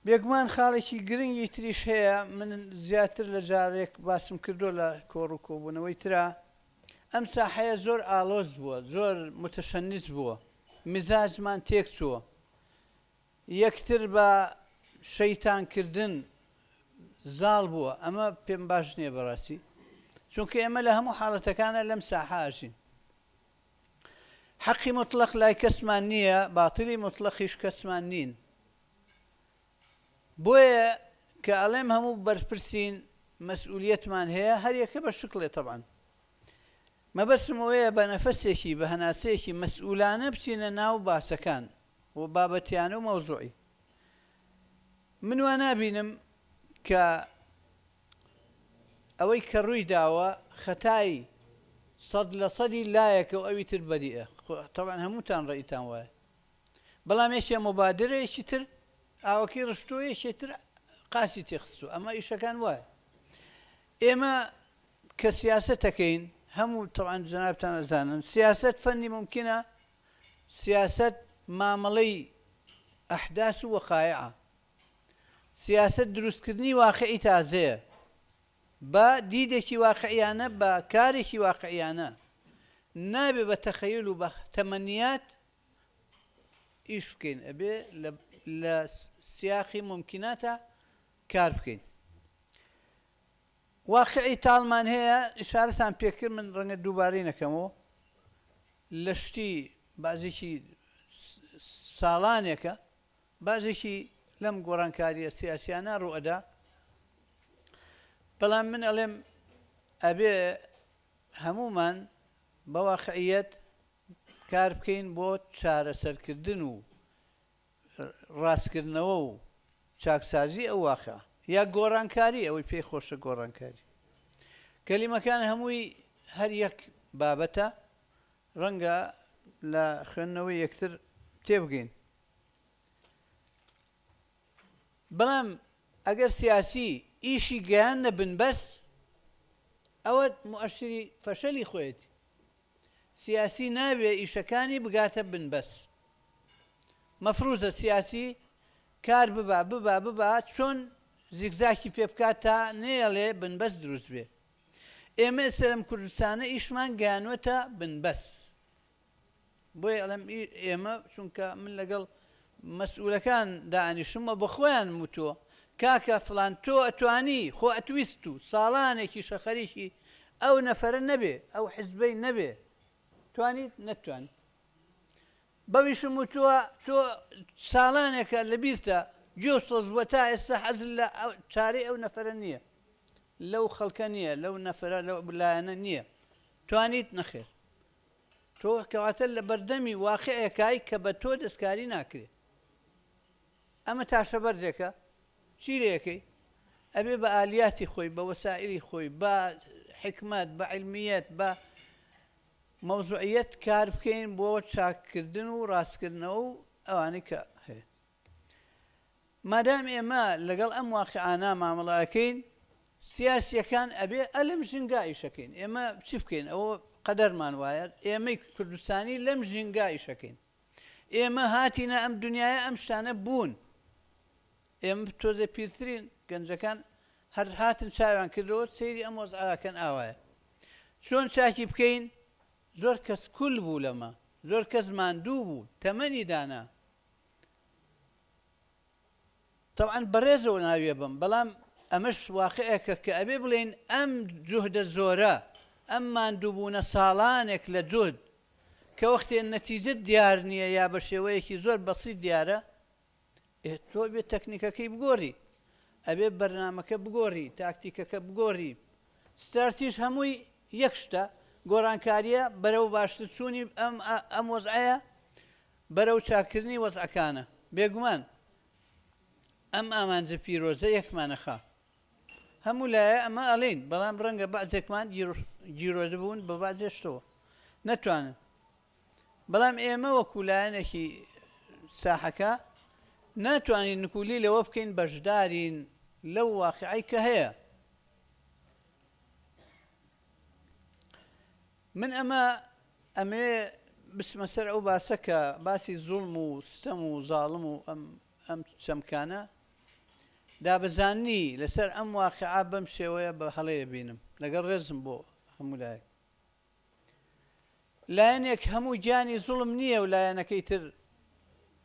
بێگومان خاڵێکی گرنگی تریش هەیە من زیاتر لە جارێک باسم کردو لە کۆڕ و کۆبوونەوەی ترا ئەم ساحەیە زۆر ئالۆز بووە زۆر متەشەنیج بووە میزاجمان تێک چووە یەکتر بە شەیتانکردن زاڵ بووە ئەمە پێم باش نییە بەڕاستی چونکە ئێمە لە هەموو حاڵەتەکانە لەم ساحە ئاژین حەقی مطلق لای کەسمان نییە باتڵی مطلقیش کەسمان نین بۆیە کە ئەڵێم هەموو بەرپرسین مەسئولیەتمان هەیە هەر یەکە بە شکڵێ طبعاً مەبەستم ئەوەیە بە نەفەسێکی بە هەناسەیەکی مەسئولانە بچینە ناو باسەکان و بابەتیانە و مەوزوعی من وا نابینم کە ئەوەی کە ڕووی داوە خەتای 100% لایەکە و ئەوی تر بەریئە طبعاً هەمووتان ڕێیتان وایە بەڵام یەکێ مبادرەیەکی تر ئاوەکەی ڕشتۆ یەکێ تر قاسی تێخستووە ئەمە ئیشەکان وایە ئێمە کە سیاسەتەکەین هەموو طبعاً جەنابتان ئەزانن سیاسەت فەنی ممکنە سیاسەت مامەڵەی ئەحداس و وەقایعە سیاسەت دروستکردنی واقعی تازەیە بە دیدێکی واقعیانە بە کارێکی واقعیانە نابێ بە تەخەیل و بە تەمەنیات ئیش بکەین ئەبێ لە سیاقی ممکناتە کار بکەین واقعی تاڵمان هەیە ئشارەتان پێکرد من ڕەنگە دووبارەی نەکەمەوە لە شتی بازێکی ساڵانێکە بازێکی لەم گۆڕانکاریە سیاسیانە ڕوئەدا بەڵام من ئەڵێم ئەبێ هەمومان بە واقعیەت کار بکەین بۆ چارەسەرکردن و ڕاستکردنەوە و چاکسازی ئەو واقعە یا گۆڕانکاری ئەوەی پێی خۆشە گۆڕانکاری کەلیمەکان هەمووی هەر یەک بابەتە ڕەنگە لە خوێندنەوەی یەکتر تێبگەین بەڵام ئەگەر سیاسی ئیشی گەیانە بنبەس ئەوە مؤشری فەشەلی خۆیەتی سیاسی نابێ ئیشەکانی بگاتە بنبەس مەفروزە سیاسی کار ببا چۆن زیگزاکی پێ بکات تا نێڵێ بنبەس دروست بێ ئێمە ئێستا لەم کوردستانە ئیشمان گەیانوەتە بنبەس بۆیە ئەڵێم ئێمە چونکە من لەگەڵ مەسئولەکان دائانیشمە بە خۆیان وتووە کاکە فڵان تۆ ئەتوانی خۆ ئەتویست و ساڵانێکی شەخەریکی ئەو نەفەرە نەبێ ئەو حیزبەی نەبێ توانیت نەتوانیت بەویشم وتووە تۆ ساڵانێکە لەبیرتە گوێ سۆز بووە تا ئێستا حەزت لە چارەی ئەو نەفەرە نییە لەو خەڵکە نییە لەو نەفەرە لەو لایەنە نییە توانیت نەخێر تۆ کەواتە لە بەردەمی واقعەکەی کە بە تۆ دەستکاری ناکرێت ئەمە تاشە بەردێکە چی لێەکەی ئەبێ بە ئالیاتی خۆی بە وەسائلی خۆی بە حکمت بە علمیەت بە مەوزوعیەت کار بکەین بۆ چاککردن و ڕاستکردنەوە و ئەوانەی کە هەیە مادام ئێمە لەگەڵ ئەم واقعانە مامەڵەکەین سیاسیەکان ئەبێ ئەلم ژینگا ئیشەکەین ئێمە چی بکەین ئەوە قەدەرمان وایە ئێمەی کوردستانی لەم ژینگا ئیشەکەین ئێمە هاتینە ئەم دنیاە ئەم شتانە بوون ئێمە تۆزە پیرترین گەنجەکان هەر هاتن چاویان کردەوە سەیری ئەم وەزعاکەن ئاوایە چۆن چاکی بکەین زۆر کەس کول بوو لەمە زۆر کەس ماندوو بوو تەمەنی دانا طبعاً بەڕێزەوە ناویە بم بەڵام ئەمەش واقعەکە کە ئەبێ بڵێن ئەم جوهدە زۆرە ئەم ماندووبوونە ساڵانێک لە جوهد کە وەختێ نەتیجە دیار نییە یا بە شێوەیەکی زۆر بەسیط دیارە تۆ بێت تەکنیکەکەی بگۆڕی ئەبێ بەرنامەکە بگۆڕی تاکتیکەکە بگۆڕی ستارتیش هەمووی یەک شتە گۆڕانکاریە بەرەو باشتر چوونی ئەم وەزعەیە بەرەو چاکردنی وەزعەکانە بێگومان ئەم ئامانجە پیرۆزە یەکمانەخا هەموو لایە ئەمە ئەڵین بەڵام ڕەنگە بەعزێکمان گیرۆ دەبوون بە بازێشتەوە نەتوانن بەڵام ئێمە وەکو لایەنێکی ساحەکە ناتوانین نکولی لەوە بکەین بەشدارین لەو واقعی کە هەیە من ئەمێ بچمە سەر ئەو باسە کە باسی زوڵم و ستەم و زاڵم و ئەم چەمکانە دابەزاننی لەسەر ئەم واقعا بەم شێوەیە بە هەڵەیە بینم لەگەڵ ڕێزم بۆ هەموو لایەک لایەنێک هەموو گیانی زوڵم نییە و لایەنەکەی تر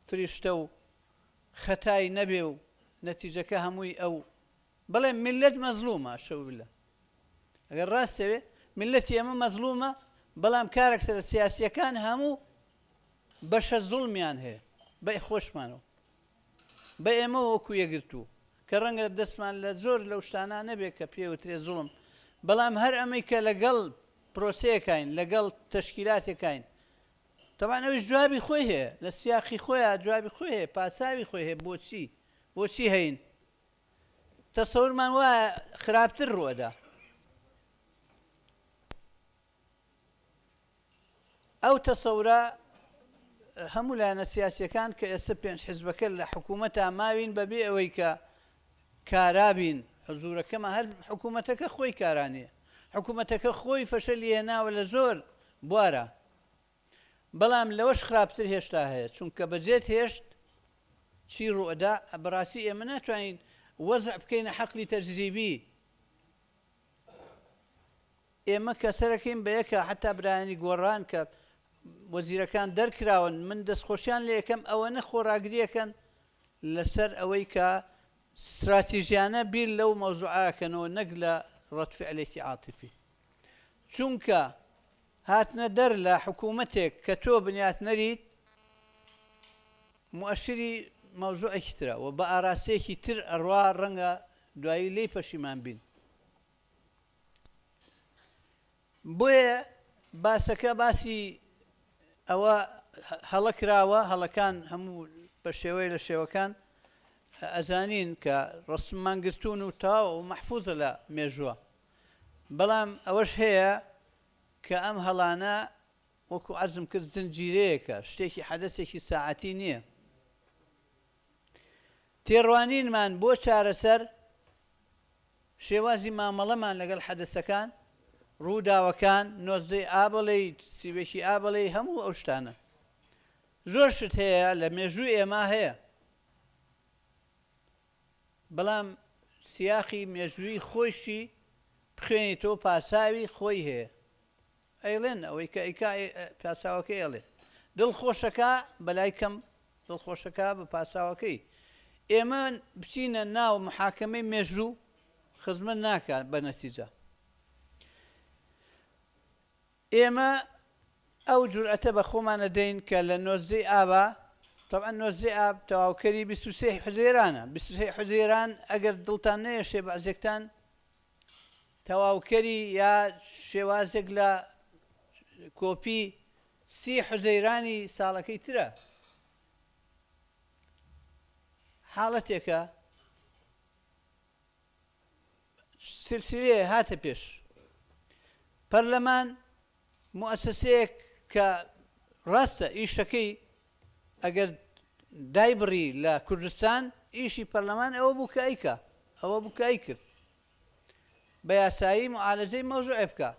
فریشتە و خەتای نەبێ و نەتیجەکە هەمووی ئەو بەڵێ میلەت مەزلومە شەو بلە ئەگەر ڕاستەوێ میلەتی ئەمە مەزلومە بەڵام کارکتەرە سیاسیەکان هەموو بەشە زوڵمیان هەیە بە خۆشمانەوە بە ئێمە وەکو یەگرتوو کە ڕەنگە دەستمان لە زۆر لەو شتانە نەبێت کە پێوترێ زوڵم بەڵام هەر ئەمەی کە لەگەڵ پرۆسەیەکین لەگەڵ تەشکیلاتێکین تەوان ئەوش جوابی خۆی هەیە لە سیاقی خۆیان جوابی خۆی هەیە پاساوی خۆی هەیە بۆچی هەین تەسەورمان وایە خراپتر ڕوەدا ئەو تەسەورە هەموو لایەنە سیاسیەکان کە ئێستا پێنج حیزبەکە لە حکوومەتە ماوین بەبێ ئەوەی کە کارابین حزورەکەمە هەر حکوومەتەکە خۆی کارانەیە حکوومەتەکە خۆی فەشەلی هێناوە لە زۆر بوارە بەڵام لەوەش خراپتر هێشتا هەیە چونکە بەجێت هێشت چی ڕوئدا بەڕاستی ئێمە ناتوانین وەزع بکەینە حەقلی تەجریبی ئێمە کەسەرەکەین بە یەکە حتا برایانی گۆڕان کە وەزیرەکان دەرکراون من دەستخۆشیان لە یەکەم ئەوە نەخۆڕاگریەکەن لەسەر ئەوەی کە استراتیژیانە بیر لەو مەوزوعاکەنەوە نەک لە ڕەتفعلێکی عاتیفی چونکە هاتنە دەر لە حکوومەتێک کە تۆ بنیات نەریت مؤشری مەوزوعێکی ترە و بە ئاراستەیەکی تر ئەڕوا ڕەنگە دوایی لێی پەشیمان بین بۆیە باسەکە باسی ئەوە هەڵە کراوە هەڵەکان هەموو بە شێوەی لە شێوەکان ئەزانین کە ڕسممان گرتوون و تاوە و مەحفوظە لە مێژووە بەڵام ئەوەش هەیە کە ئەم هەڵانە وەکو عەرزم کرد زنجیرەیەکە شتێکی حەدەسێکی ساعەتی نییە تێڕوانینمان بۆ چارەسەر شێوازی مامەڵەمان لەگەڵ حەدەسەکان ڕووداوەکان نۆزەی ئابڵی سیوێکی ئابڵی هەموو ئەو شتانە زۆر شت هەیە لە مێژووی ئێمە هەیە بەڵام سیاقی مێژووی خۆشی بخوێنیتەوە پاساوی خۆی هەیە ئەیڵێن ئەوەی کە پاساوەکە ئێڵێ دڵخۆشەکە بەلای کەم دڵخۆشەکە بە پاساوەکەی ئێمە بچینە ناو محاکەمەی مێژوو خزمەت ناکات بە نەتیجە ئێمە ئەو جورئەتە بە خۆمانە دەین کە لە نۆزدەی ئابا طبعا نۆزدەی ئاب تەواوکەری 23 حوزەیرانە 23 حوزەیران ئەگەر دڵتان نەیەشێ بەعزێکتان تەواوکەری یا شێوازێک لە کۆپی 30 حوزەیرانی ساڵەکەی ترە حاڵەتێکە سلسلەیە هاتە پێش پەرلەمان مؤسسەیەک کە ڕاستە ئیشەکەی ئەگەر دایبڕی لە کوردستان ئیشی پەرلەمان ئەوە بوو کە ئەیکە ئەوە بوو کە ئەیکرد بە یاسایی معالەجەی مەوزوعێ بکە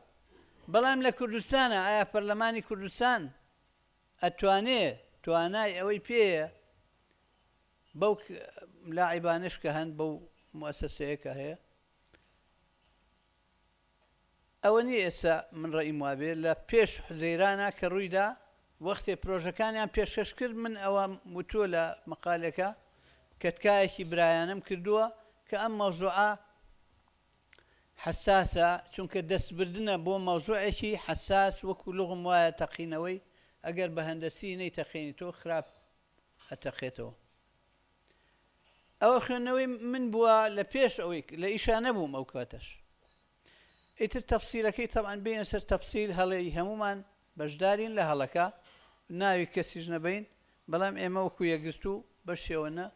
بەڵام لە کوردستانە ئایا پەرلەمانی کوردستان ئەتوانێت توانای ئەوەی پێیە بەو لاعیبانش کە هەن بەو مؤسسەیە کە هەیە ئەوە نیە ئێستا من ڕێیم وابێ لە پێش حوزەیرانە کە ڕوویدا وەختێ پرۆژەکانیان پێشکەش کرد من ئەوە وتووە لە مەقالەکە کە تکایەکی برایانم کردووە کە ئەم مەوزوعە حساسە چونکە دەستبردنە بۆ مەوزوعێکی حساس وەکو لغم وایە تەقینەوەی ئەگەر بە هەندەسی نەیتەخێنیتەوە خراپ ئەتەخێتەوە. ئەوە خوێندنەوەی من بووە لە پێش ئەوەی لە ئیشا نەبووم ئەو کاتەش. ئیتر تەفسیلەکەی تەبعاً بینە سەر تەفسیل هەڵەی هەمومان بەشدارین لە هەڵەکە ناوی کەسیش نەبین، بەڵام ئێمە وەکو یەکگرتو بە شێوەنە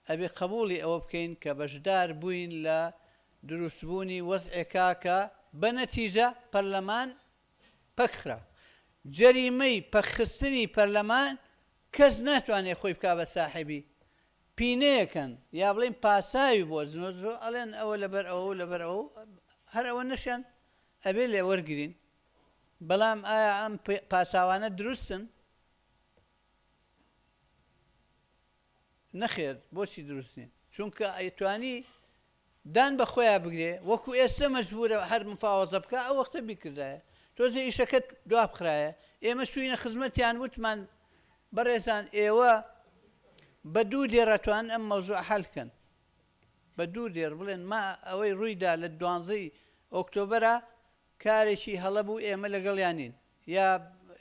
ئەبێ قبولی ئەوە بکەین کە بەشدار بووین لە دروستبوونی وەزعێکا کە بە نەتیجە پەرلەمان پەکخرا. جەریمەی پەخستنی پەرلەمان کەس ناتوانێت خۆی بکا بە ساحیبی پینەیەکەن یا بڵێن پاساوی بۆ زۆ ئەڵێن ئەوە لەبەر ئەوە لەبەر ئەو هەر ئەوە نەشیان ئەبێ لێ وەرگرین. بەڵام ئایا ئەم پاساوانە دروستن؟ نەخێر بۆچی دروستین؟ چونکە ئەیتوانی دان بە خۆیان بگرێ وەکو ئێستا مەجبورە هەر مفاوەزە بکە ئەو وەختە بیکردایە تۆزە ئیشەکەت دوا بخرایە. ئێمە شوینە خزمەتیان وتمان بەڕێزان ئێوە بە دوو دێڕەتوان ئەم مەوزوع حەلکەن، بە دوو دێر بڵێن ما ئەوەی ڕوویدا لە 12 ئۆکتۆبەرە کارێکی هەڵەبوو ئێمە لەگەڵیانین یا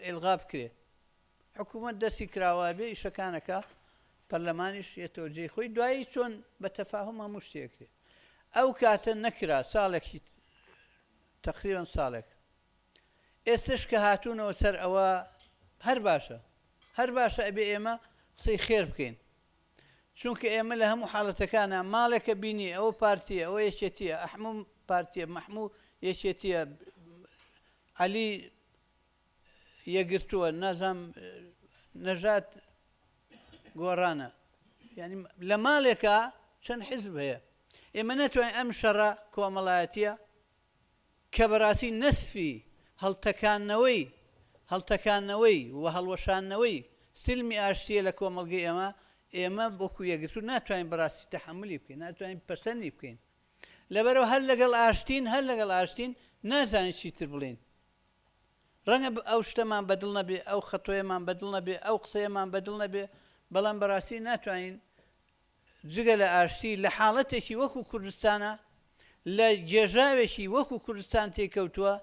ئێلغا بکرێ. حکوومەت دەستی کراوە بێ ئیشەکانەکە پەرلەمانیش یێتەوە جێی خۆی دوایی چۆن بە تەفاهم هەموو شتێکرێ. ئەو کاتە نەکرا ساڵێکی تقریبا ساڵێک. ئێستش کە هاتوونەوە سەر ئەوە هەر باشە ئەبێ ئێمە قسەی خێر بکەین، چونکە ئێمە لە هەموو حاڵەتەکانە ماڵێکە بینی ئەوە پارتیە ئەوە یەکێتیە ئەحموو پارتیە مەحموو یەکێتیە عەلی یەگرتووە نازام نەژات گۆڕانە، یعنی لە ماڵێکە چەند حیزب هەیە. ئێمە نەتوانین ئەم شەڕە کۆمەڵایەتیە کە بەڕاستی نەسفی هەڵتەکانەوەی و هەڵوەشانەوەی سلمی ئاشتیە لە کۆمەڵگەی ئێمە بۆکو یەگرتو ناتوانین بەڕاستی تەحملی بکەین، ناتوانین پەسەندی بکەین. لەبەرەوە هەر لەگەڵ ئاشتین نازانین چیتر بڵێن. ڕەنگە ئەو شتەمان بەدڵ نەبێ، ئەو خەتۆیەمان بەدڵ نەبێ، ئەو قسەیەمان بەدڵ نەبێ، بەڵام بەڕاستی ناتوانین جگە لە ئاشتی لە حاڵەتێکی وەکو کوردستانە لە گێژاوێکی وەکو کوردستان تێکەوتووە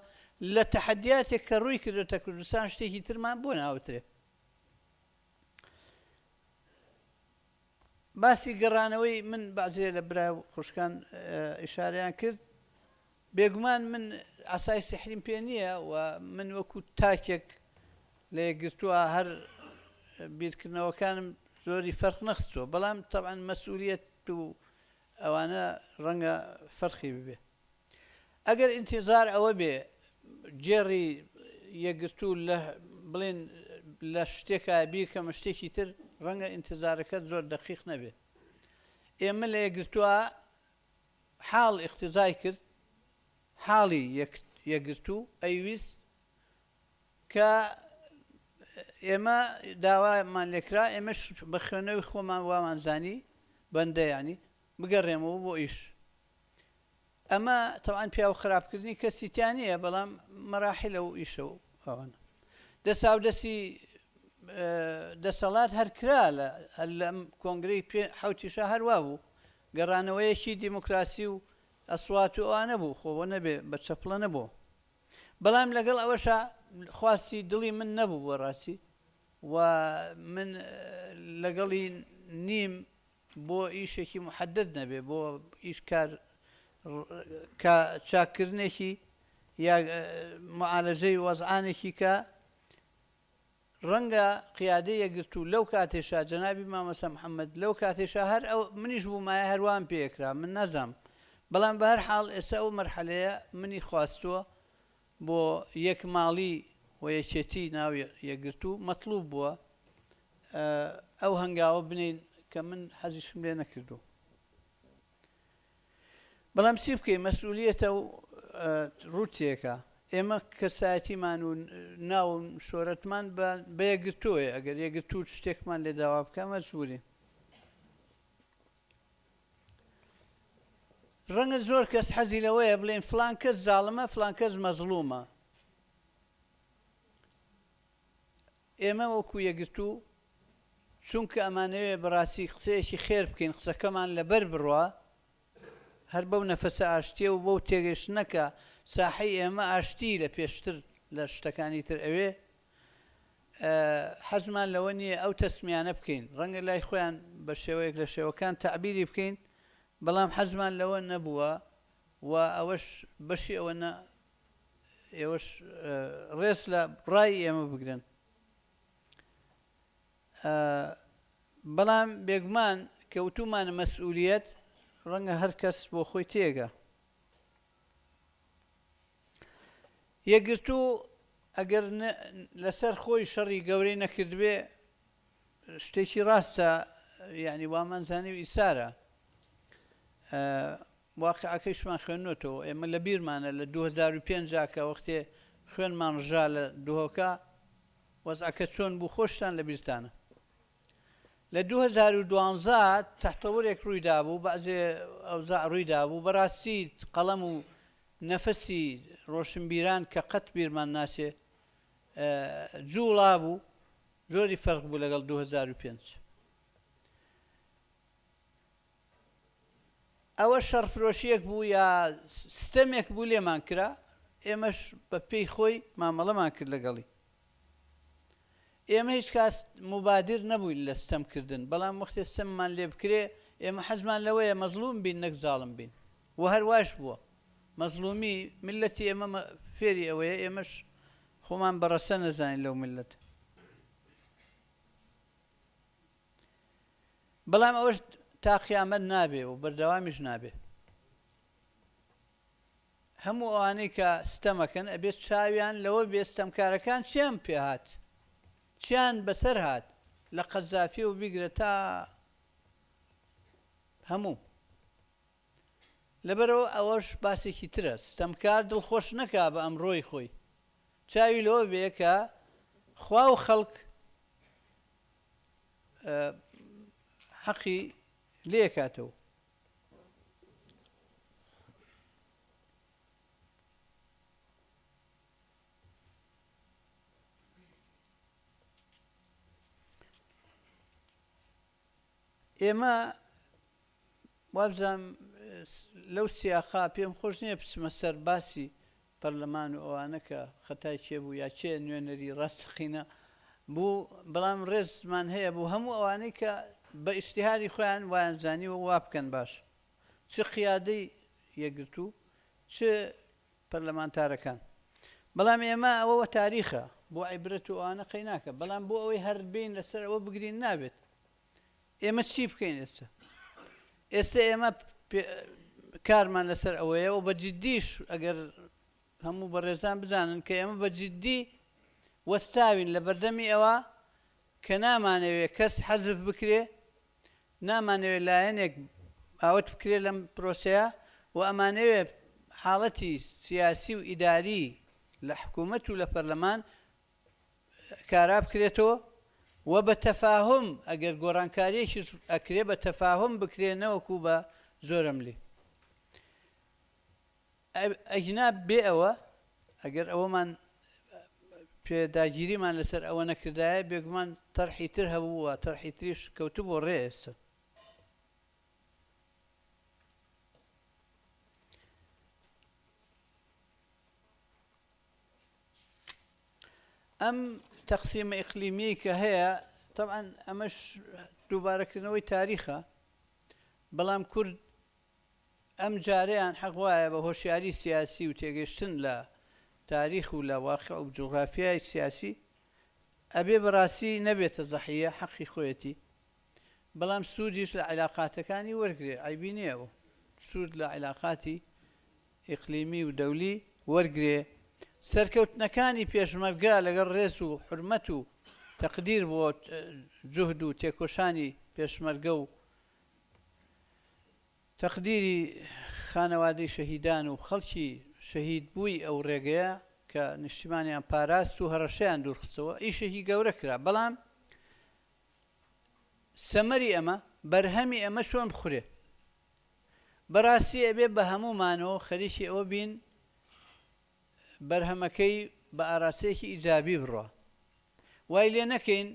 لە تەحەدیاتێک کە ڕووی کردوتە کوردستان شتێکی ترمان بۆ ناوترێ. باسی گەڕانەوەی من بەعزێ لە برا خوشکان ئیشارەیان کرد، بێگومان من ئاسای سحریم پێ نییە و من وەکو تاکێک لە یەکگرتووە هەر بیرکردنەوەکانم زۆری فەرق نەخستووە، بەڵام تەبعاً مەسئولیەت و ئەوانە ڕەنگە فەرقی ببێ. ئەگەر ئینتیزار ئەوە بێ گێڕی یەکگرتوو لە بڵێن لە شتێکە بیکەمە شتێکی تر ڕەنگە ئینتیزارەکەت زۆر دەقیق نەبێ. ئێمە لە یەکگرتووە حاڵ ئیختیزای کرد، حاڵی یەکگرتوو ئەیویست کە ئێمە داوامان لێکرا ئێمەش بە خوێنەوەی خۆمان وامانزانی بەندە ینی بگەڕێمەوە بۆ ئیش. ئەمە تەوان پیا و خراپکردنی کەسیتیانەیە، بەڵام مەراحلە و ئیشە و ئەوانە دەستی دەسەڵات هەرکرا هەر لە کۆنگرەی حوتیشە هەروە بوو گەڕانەوەیەکی دیموکراسی و ئەسوات و ئەوانە بوو خۆوە نەبێ بە چەپڵە نەبوو، بەڵام لەگەڵ ئەوەشە خواستی دڵی من نەبوو بۆ ڕاستی و من لەگەڵی نیم بۆ ئیشێکی محەدد نەبێ بۆ ئیش کار چاکردنێکی یا معالەجەی وەزعانێکی کە ڕەنگە قیادەی یەکگرتوو لەو کاتێشا جەنابی مامۆستا محەممەد لەو کاتێشا هەر ئەو منیش بوومایە هەروان پێکرا من نەزام، بەڵام بە هەر حاڵ ئێستا ئەو مەرحەلەیە منی خواستووە بۆ یەک ماڵی و یەکێتی ناو یەکگرتوو مەطلوب بووە ئەو هەنگاوە بنین کە من حەزیشم لێ نەکردو. بەڵام چی بکەین مەسئولیەتە و ڕوتێکە ئێمە کەسایەتیمان و ناو شۆرەتمان بە یەکگرتووە، ئەگەر یەکگرتوو شتێکمان لێ داوا بکە مەجبورین. ڕەنگە زۆر کەس حەزی لەوەیە بڵێن فلان کەس زاڵمە فلان کەس مەزڵومە. ئێمە وەکو یەکگرتوو چونکە ئەمانەوێ بەڕاستی قسەیەکی خێر بکەین قسەکەمان لەبەر بڕوە هەر بەو نەفەسە ئاشتیە و بەو تێگەشتنەکە ساحەی ئێمە ئاشتی لە پێشتر لە شتەکانی تر ئەوێ حەزمان لەوە نییە ئەو تەسمیانە بکەین ڕەنگە لای خۆیان بە شێوەیەک لە شێوەکان تعبیری بکەین بەڵام حەزمان لەوە نەبووە و ئەوەش بەشی ئەوە ئێوەش ڕێز لە ڕای ئێمە بگرن بەڵام بێگومان کەوتومانە مەسئولیەت ڕەنگە هەر کەس بۆ خۆی تێگە یەکگرتوو ئەگەر لەسەر خۆی شەڕی گەورەی نەکردبێ شتێکی ڕاستە یعنی وامانزانی و ئیسارە واقعەکەیشمان خوێننەوە ئێمە لە بیرمانە لە 2005 کە وەختێ خوێنمان ڕژا لە دوهۆکە وەزعەکە چۆن بوو خۆشتان لە بیرتانە لە 2012 تەحتەوەرێک ڕوویدا بوو بەعزێ ئەوزاع ڕوویدا بوو بەڕاستی قەڵەم و نەفەسی ڕۆشنبیران کە قەت بیرمان ناچێ جوڵا بوو زۆری فەرق بوو لەگەڵ 2005 ئەوە شەڕفرۆشیەک بوو یا سیستەمێک بوو لێمان کرا ئێمەش بە پێی خۆی مامەڵەمان کرد لەگەڵی ئێمە هیچ کاس مبادر نەبووین لە ستەمکردن بەڵام وەختێ سەممان لێ بکرێ ئێمە حەزمان لەوەیە مەزلوم بین نەک زاڵم بین و هەرواش بووە مەزلومی ملەتی ئێمە فێری ئەوەیە ئێمەش خۆمان بەڕەسە نەزانین لەو ملەت بەڵام ئەوەش تا قیامەت نابێ و بەردەوامیش نابێ هەموو ئەوانەی کە ستەمەکەن ئەبێت چاویان لەوە بێ ستەمکارەکان چیان پێهات چیان بەسەر هات لە قەزافی و بیگرە تا هەموو لەبەرەوە ئەوەش باسێکی ترە ستەمکار دڵخۆش نەکا بە ئەمڕۆی خۆی چاوی لەوە بێ کە خوا و خەڵک حەقی لێکاتەوە ئێمە وابزانم لەو سیاقا پێم خۆش نییە بچمە سەر باسی پەرلەمان و ئەوانە کە خەتای کێ بوو یا چێ نوێنەری ڕاستەقینە بوو بەڵام ڕێزمان هەیە بوو هەموو ئەوانەی کە بە ئیشتیهاری خۆیان وایانزانی و وا بکەن باش چ قیادەی یەکگرتوو چ پەرلەمانتارەکان بەڵام ئێمە ئەوە تاریخە بۆ عیبرەت و ئەوانە قەی ناکە بەڵام بۆ ئەوەی هەر بین لەسەر ئەوە بگرین نابێت ئێمە چی بکەین ئێستا ئێمە کارمان لەسەر ئەوەیە و بە جددیش ئەگەر هەموو بەڕێزان بزانن کە ئێمە بە جددی وەستاوین لە بەردەمی ئەوە کە نامانەوێت کەس حەزف بکرێ نامانەوێت لایەنێک ئاوت بکرێت لەم پرۆسەیە و ئەمانەوێت حاڵەتی سیاسی و ئیداری لە حکوومەت و لە پەرلەمان کارا بکرێتەوە و بە تەفاهم ئەگەر گۆڕانکاریەکی ئەکرێ بە تەفاهم بکرێنەوەکو بە زۆرم لێ ئەجنا بێ ئەوە ئەگەر ئەوەمان پێداگیریمان لەسەر ئەوە نەکردایە بێگومان تەرحی تر هەبووە تەرحی تریش کەوتو بۆ ڕێ ئێستا ئەم تەقسیمە ئیقلیمی کە هەیە طبعا ئەمەش دووبارەکردنەوەی تاریخە بەڵام کورد ئەم جارەیان حەق وایە بە هۆشیاری سیاسی و تێگەشتن لە تاریخ و لە واقع و جوغرافیای سیاسی ئەبێ بەڕاستی نەبێتە زەحیە حەقی خۆیەتی بەڵام سوودیش لە عیلاقاتەکانی وەرگێ عیبی نییەوە سوود لە عیلاقاتی ئیقلیمی و دەولی وەرگێ سەرکەوتنەکانی پێشمەرگە لەگەڵ ڕێز و حرمەت و تەقدیر بۆ جوهد و تێکۆشانی پێشمەرگە و تەقدیری خانەوادەی شەهیدان و خەڵکی شەهید بووی ئەو ڕێگەیە کە نیشتیمانیان پاراست و هەڕەشەیان دوورخستەوە ئیشێکی گەورە کرا بەڵام سەمەری ئەمە بەرهەمی ئەمە چۆن بخورێ بەڕاستی ئەبێ بە هەموومانەوە خەریکی ئەوە بین بەرهەمەکەی بە ئاراسەیەکی ئیجابی بڕۆ وای لێ نەکەین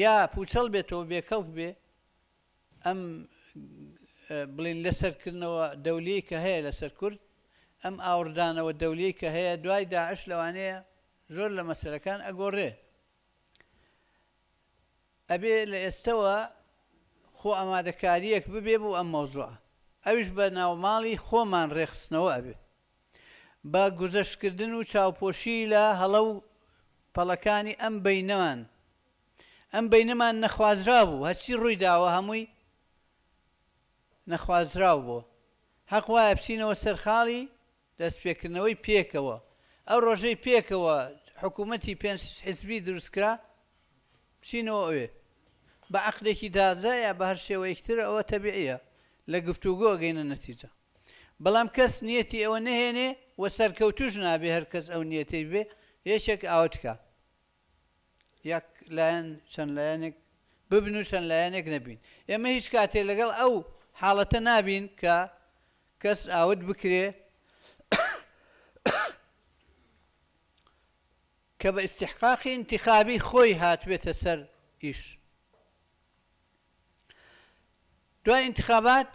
یا پوچەڵ بێتەوە بێکەڵک بێ ئەم بڵین لەسەرکردنەوە دەولیەی کە هەیە لەسەر کورد ئەم ئاوردانەوە دەولیەی کە هەیە دوای داعش لەوانەیە زۆر لە مەسەلەکان ئەگۆڕێ ئەبێ لە ئێستەوە خۆ ئامادەکاریەک ببێ بۆ ئەم مەوزوعە ئەویش بە ناوماڵی خۆمان ڕێخستنەوە ئەبێ بە گوزەشتکردن و چاوپۆشی لە هەڵە و پەڵەکانی ئەم بەینەمان نەخوازرا بوو هەرچی ڕووی داوە هەمووی نەخوازراو بووە حەق وایە بچینەوە سەرخاڵی دەستپێکردنەوەی پێکەوە ئەو ڕۆژەی پێکەوە حکوومەتی پێنج حیزبی دروستکرا بچینەوە ئەوێ بە عەقدێکی تازە یا بە هەر شێوەیەکتر ئەوە تەبیعیە لە گفتوگۆ گەینە نەتیجە بەڵام کەس نیەتی ئەوە نەهێنێ و سەرکەوتوش نابێ هەر کەس ئەو نیەتەی بێ یەکێک ئاوتکە یەک لایەن چەند لایەنێک ببن و چەند لایەنێک نەبین ئێمە هیچ کاتێ لەگەڵ ئەو حاڵەتە نابین کە کەس ئاوت بکرێ کە بە ئیستیحقاقی انتخابی خۆی هاتوێتە سەر ئیش دوای انتخابات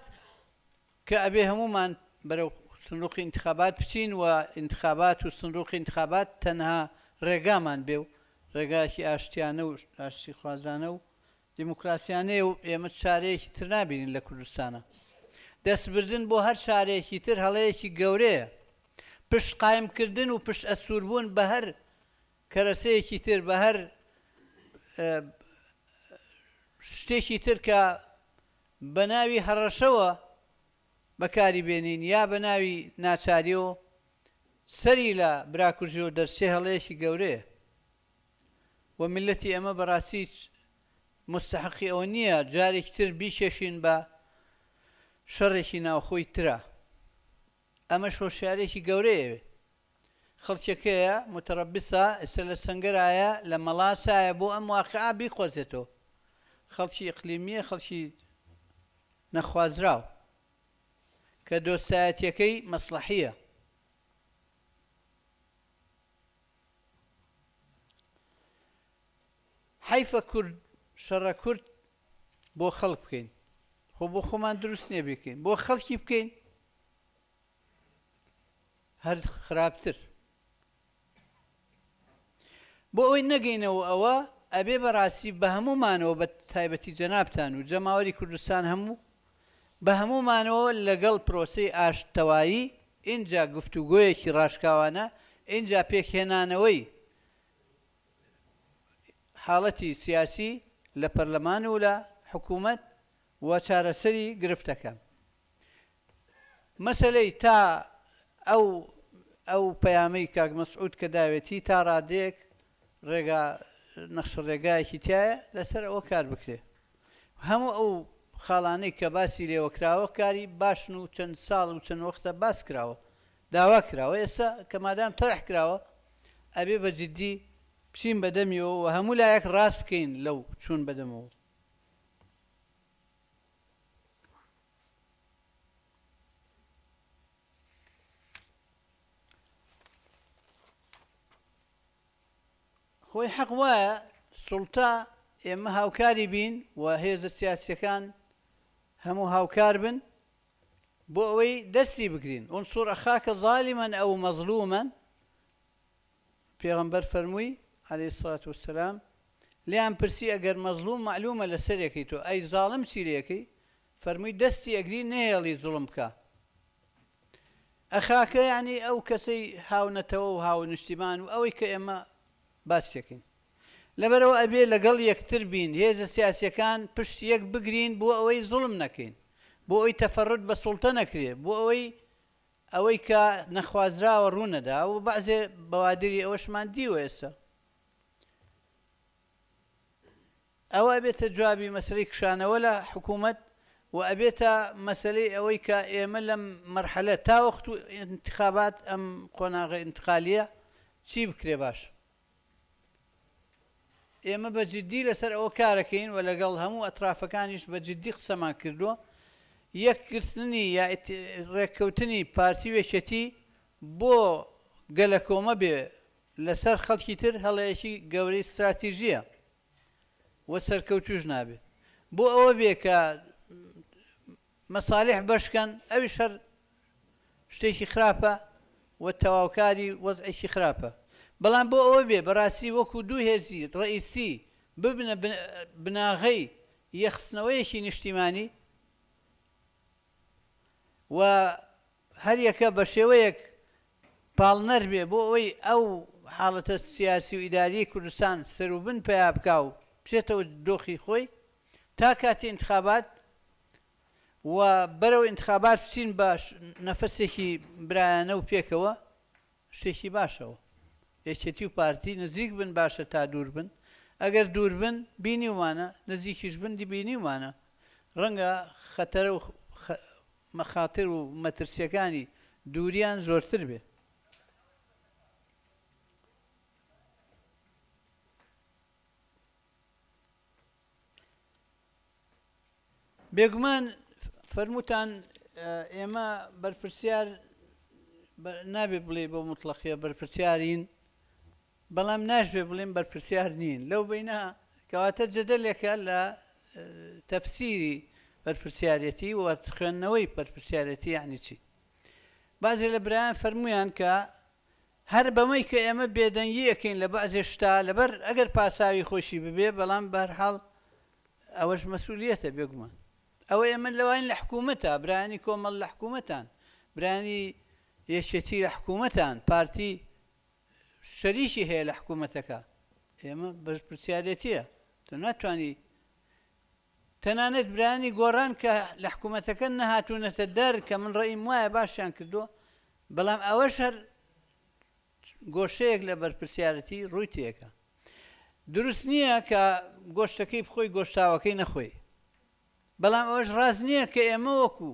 کە ئەبێ هەمومان بەرەو سندوقی انتخابات بچین و انتخابات و سندوقی انتخابات تەنها ڕێگامان بێ و ڕێگایەکی ئاشتیانە و ئاشتی خوازانە و دیموکراسیانەیە و ئێمە چارەیەکی تر نابینین لە کوردستانە دەستبردن بۆ هەر چارەیەکی تر هەڵەیەکی گەورەیە پشت قایمکردن و پشت ئەسووربوون بە هەر کەرەسەیەکی تر بە هەر شتێکی تر کە بە ناوی هەڕەشەوە بەکاری بێنین یا بە ناوی ناچاریەوە سەری لە براکوژی و دەرچێ هەڵەیەکی گەورەیە و میلەتی ئەمە بەڕاستی مستحقی ئەوە نییە جارێکی تر بیکێشین بە شەڕێکی ناوخۆی ترە ئەمە شۆشیارێکی گەورەیە خەڵکێکەیە متەڕەبیسە ئێستا لە سەنگەرایە لە مەڵاسایە بۆ ئەم واقعا بیخۆزێتەوە خەڵکی ئیقلیمیە خەڵکی نەخوازراو کە دۆستایەتیەکەی مەسلەحیە حیفە کورد شەڕە کورد بۆ خەڵک بکەین خۆ بۆ خۆمان دروست نییە بکەین بۆ خەڵکی بکەین هەر خراپتر بۆ ئەوەی نەگەینەوە ئەوە ئەبێ بەڕاستی بە هەمومانەوە بە تایبەتی جەنابتان و جەماوەری کوردستان هەموو بە هەمومانەوە لەگەڵ پرۆسەی ئاشتەوایی اینجا گفتوگۆیەکی ڕاشکاوانە اینجا پێکهێنانەوەی حاڵەتی سیاسی لە پەرلەمان و لە حکوومەت و چارەسەری گرفتەکان مەسەلەی تا ئەو پەیامەی کاک مەسعود کە داوێتی تا ڕادەیەک ڕێگا نەخشە ڕێگایەکی تایە لەسەر ئەوە کار بکرێ هەموو ئەو خاڵانەی کە باسی لێوە کراوە کاری باشن و چەند ساڵ و چەند وەختە باس کراوە داوا کراوە ئێستا کە مادام تەرح کراوە ئەبێ بە جددی بچین بەدەمیەوە و هەموو لایەک ڕاستکەین لەو چوون بەدەمەوە خۆی حەق وایە سوڵتا ئێمە هاوکاری بین و هێزە سیاسیەکان هەموو هاوکار بن بۆ ئەوەی دەستی بگرین ئونسوور ئەخاکە ظالمەن ئەو مەظلومەن پێغەمبەر فەرمووی عەلەیهی سڵاتو وەسەلام لیان پرسی ئەگەر مەظلوم معلومە لەسەرێکی تۆ ئەی زاڵم چی لێکەی فەرمووی دەستی ئەگری نەهێڵی زوڵم بکە ئەخاکە یعنی ئەو کەسەی هاونەتەوە و هاونیشتیمان و ئەوەی کە ئێمە باسیەکەین لەبەرەوە ئەبێ لەگەڵ یەکتر بین هێزە سیاسیەکان پشت یەک بگرین بۆ ئەوەی زوڵم نەکەین بۆ ئەوەی تەفەڕوت بە سوڵتە نەکرێ بۆ ئەوەی کە نەخوازراوە ڕوونەدا و بەعزێ بەوادری ئەوەشمان دیوە ئێستا ئەوە ئەبێتە جوابی مەسەلەی کشانەوە لە حکوومەت و ئەبێتە مەسەلەی ئەوەی کە ئێمە لەم مەرحەلە تا وەخت و انتخابات ئەم قۆناغە انتقالیە چی بکرێ باش ئێمە بە جددی لەسەر ئەوە کارەکەین و لەگەڵ هەموو ئەطرافەکانیش بە جددی قسەمان کردووە یەکگرتنی یا ڕێککەوتنی پارتی وێچەتی بۆ گەلە کۆمە بێ لەسەر خەڵکی تر هەڵەیەکی گەورەی استراتیژیە وە سەرکەوتوش نابێت بۆ ئەوە بێ کە مەساڵح بەشکەن ئەویش هەر شتێکی خراپە و تەواوکاری وەزعێکی خراپە بەڵام بۆ ئەوە بێ بەڕاستی وەکو دوو هێزی ڕئیسی ببنە بناغەی یەخستنەوەیەکی نیشتیمانی و هەر یەکە بە شێوەیەک پاڵنەر بێ بۆ ئەوەی ئەو حاڵەتە سیاسی و ئیداری کوردستان سەروبن پیا بکا و بچێتەوە دۆخی خۆی تا کاتی انتخابات و بەرەو انتخابات بچین بە نەفەسێکی برایانە و پێکەوە شتێکی باشەوە یەکێتی و پارتی نزیک بن باشە تا دوور بن ئەگەر دوور بن بینیومانە نزیکیش بن دی بینیومانە ڕەنگە خەتەرە و مەخاتر و مەترسیەکانی دووریان زۆرتر بێ بێگومان فەرمووتان ئێمە بەرپرسیار نابێ بڵێ بۆ مطلقیە بەرپرسیارین بەڵام ناشبێ بڵێن بەرپرسیار نین لەو بینە کەواتە جەدەلێکە لە تەفسیری بەرپرسیارەتی و خوێندنەوەی بەرپرسیارەتی یعنی چی بازێک لە برایان فەرمویان کە هەر بەمەی کە ئێمە بێدەنگی ئەەکەین لە بەعزێ شتا لەبەر ئەگەر پاساوی خۆشی ببێ بەڵام بەرحاڵ ئەوەش مەسئولیەتە بێگومان ئەوە ئێمە لەوان لە حکوومەتە برانی کۆمەڵ لە حکوومەتان برانی یەکێتی لە حکوومەتان پارتی شەریکی هەیە لە حکوومەتەکە ئێمە بەرپرسیارەتیە تۆ ناتوانی تەنانەت برانی گۆڕان کە لە حکوومەتەکە نەهاتوونەتە دەر کە من ڕێیم وایە باشیان کردووە بەڵام ئەوەش هەر گۆشەیەک لە بەرپرسیارەتی ڕووی تێکە دروست نییە کە گۆشتەکەی بخۆی گۆشتاوەکەی نەخۆی بەڵام ئەوەش ڕاست نییە کە ئێمە وەکو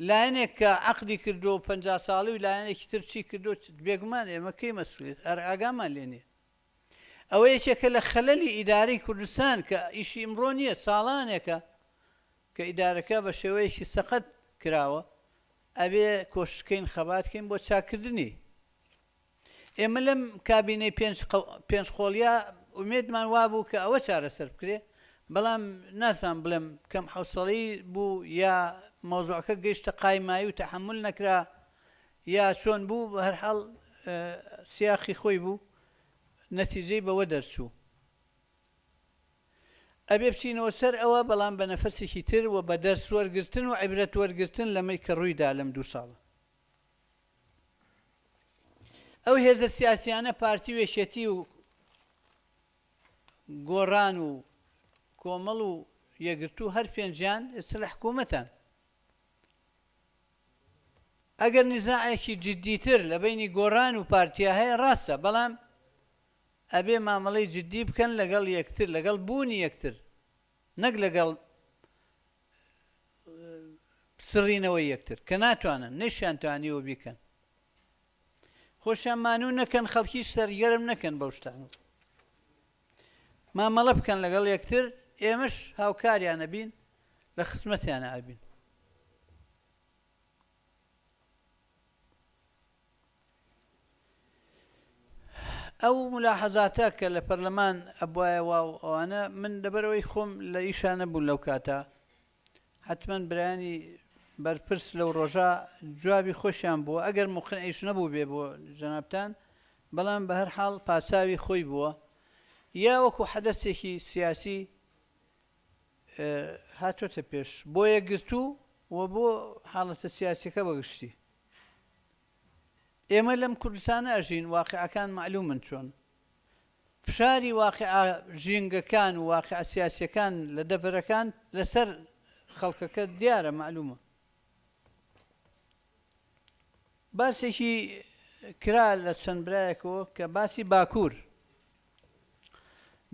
لایەنێک کە عەقدی کردو و 50 ساڵی و لایەنێکی تر چی کردو بێگومان ئێمە کەی مەسئولیت هەر ئاگامان لێ نییە ئەوە یەکێکە لە خەلەلی ئیدارەی کوردستان کە ئیشی ئیمڕۆ نییە ساڵانێکە کە ئیدارەکە بە شێوەیەکی سەقەت کراوە ئەبێ کۆشتکەین خەباتکەین بۆ چاکردنی ئێمە لەم کابینەی پێنج خۆڵیا ئومێدمان وابوو کە ئەوە چارەسەر بکرێ بەڵام نازان بڵێم کەم حوسڵی بوو یا مۆزوعەکە گەیشتە قایمایی و تەحمل نەکرا یا چۆن بوو بە هەرحاڵ سیاقی خۆی بوو نەتیجەی بەوە دەرچوو ئەبێ بچینەوە سەر ئەوە بەڵام بە نەفەسێکی تر و بە دەرس وەرگرتن و عیبرەت وەرگرتن لەمەی کە ڕوویدا لەم 2 ساڵە ئەو هێزە سیاسیانە پارتی و یەکێتی و گۆڕان و کۆمەڵ و یەکگرتوو هەر پێنجیان ئێستا لە حکوومەتان ئەگەر نیزاعێکی جددیتر لە بینی گۆڕان و پارتیا هەیە ڕاستە بەڵام ئەبێ مامەڵەی جددی بکەن لەگەڵ یەکتر لەگەڵ بوونی یەکتر نەک لەگەڵ سڕینەوەی یەکتر کە ناتوانن نەیشیان توانیەوە بیکەن خۆشیان مانوو نەکەن خەڵکیش سەرگەرم نەکەن بەو شتانە مامەڵە بکەن لەگەڵ یەکتر ئێمەش هاوکاریانە بین لە خزمەتیانە ئابین ئەو ملاحەزاتە کە لە پەرلەمان ئەبوایەوە و ئەوانە من لەبەرەوەی خۆم لە ئیشانە بوو لەو کاتە حتمما برایانی بەرپرس لەو ڕۆژە جوابی خۆشیان بووە ئەگەر موقنعیش نەبوو بێ بۆ جەنابتان بەڵام بە هەر حاڵ پاساوی خۆی بووە یا وەکو حەدەسێکی سیاسی هاتوۆتە پێش بۆ یەکگرتوو و بۆ حاڵەتە سیاسیەکە بەگشتی ئێمە لەم کوردستانە ئەژین واقعەکان معلومن چۆن فشاری واقعە ژینگەکان و واقعە سیاسیەکان لە دەڤەرەکان لەسەر خەڵکەکە دیارە معلومە باسێکی کرا لە چەند برایەکەوە کە باسی باکوور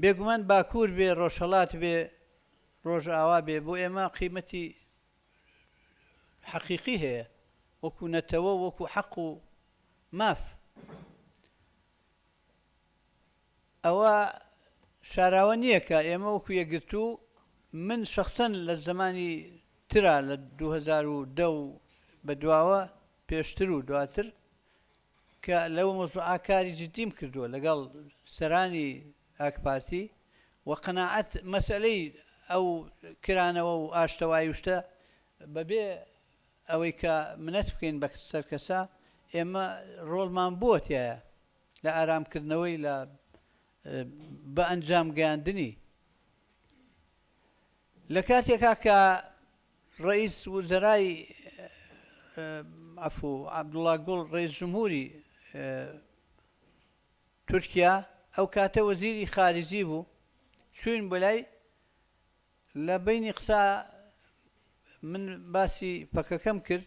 بێگومان باکوور بێ ڕۆژهەڵات بێ ڕۆژئاوا بێ بۆ ئێمە قیمەتی حەقیقی هەیە وەکو نەتەوە وەکو حەق و ماف ئەوە شاراوە نییە کە ئێمە وەکو یەکگرتوو من شخصەن لە زمانی ترا لە 2010 بەدواوە پێشتر و دواتر کە لەو مۆزوعا کاری جدیم کردووە لەگەڵ سەرانی ئاکپارتی و قەناعەت مەسئلەی ئەو کرانەوە و ئاشتەوایی وشتە بەبێ ئەوەی کە منەت بکەین بە سەر کەسا ئێمە ڕۆڵمان بووە تایە لە ئارامکردنەوەی لە بە ئەنجام گەیاندنی لە کاتێکا کە ڕئیس وزەرای عەفو عەبدوڵڵا گوڵ ڕئیس جمهوری تورکیا ئەو کاتە وەزیری خارجی بوو چوین بۆ لای لە بینی قسە من باسی پەکەکەم کرد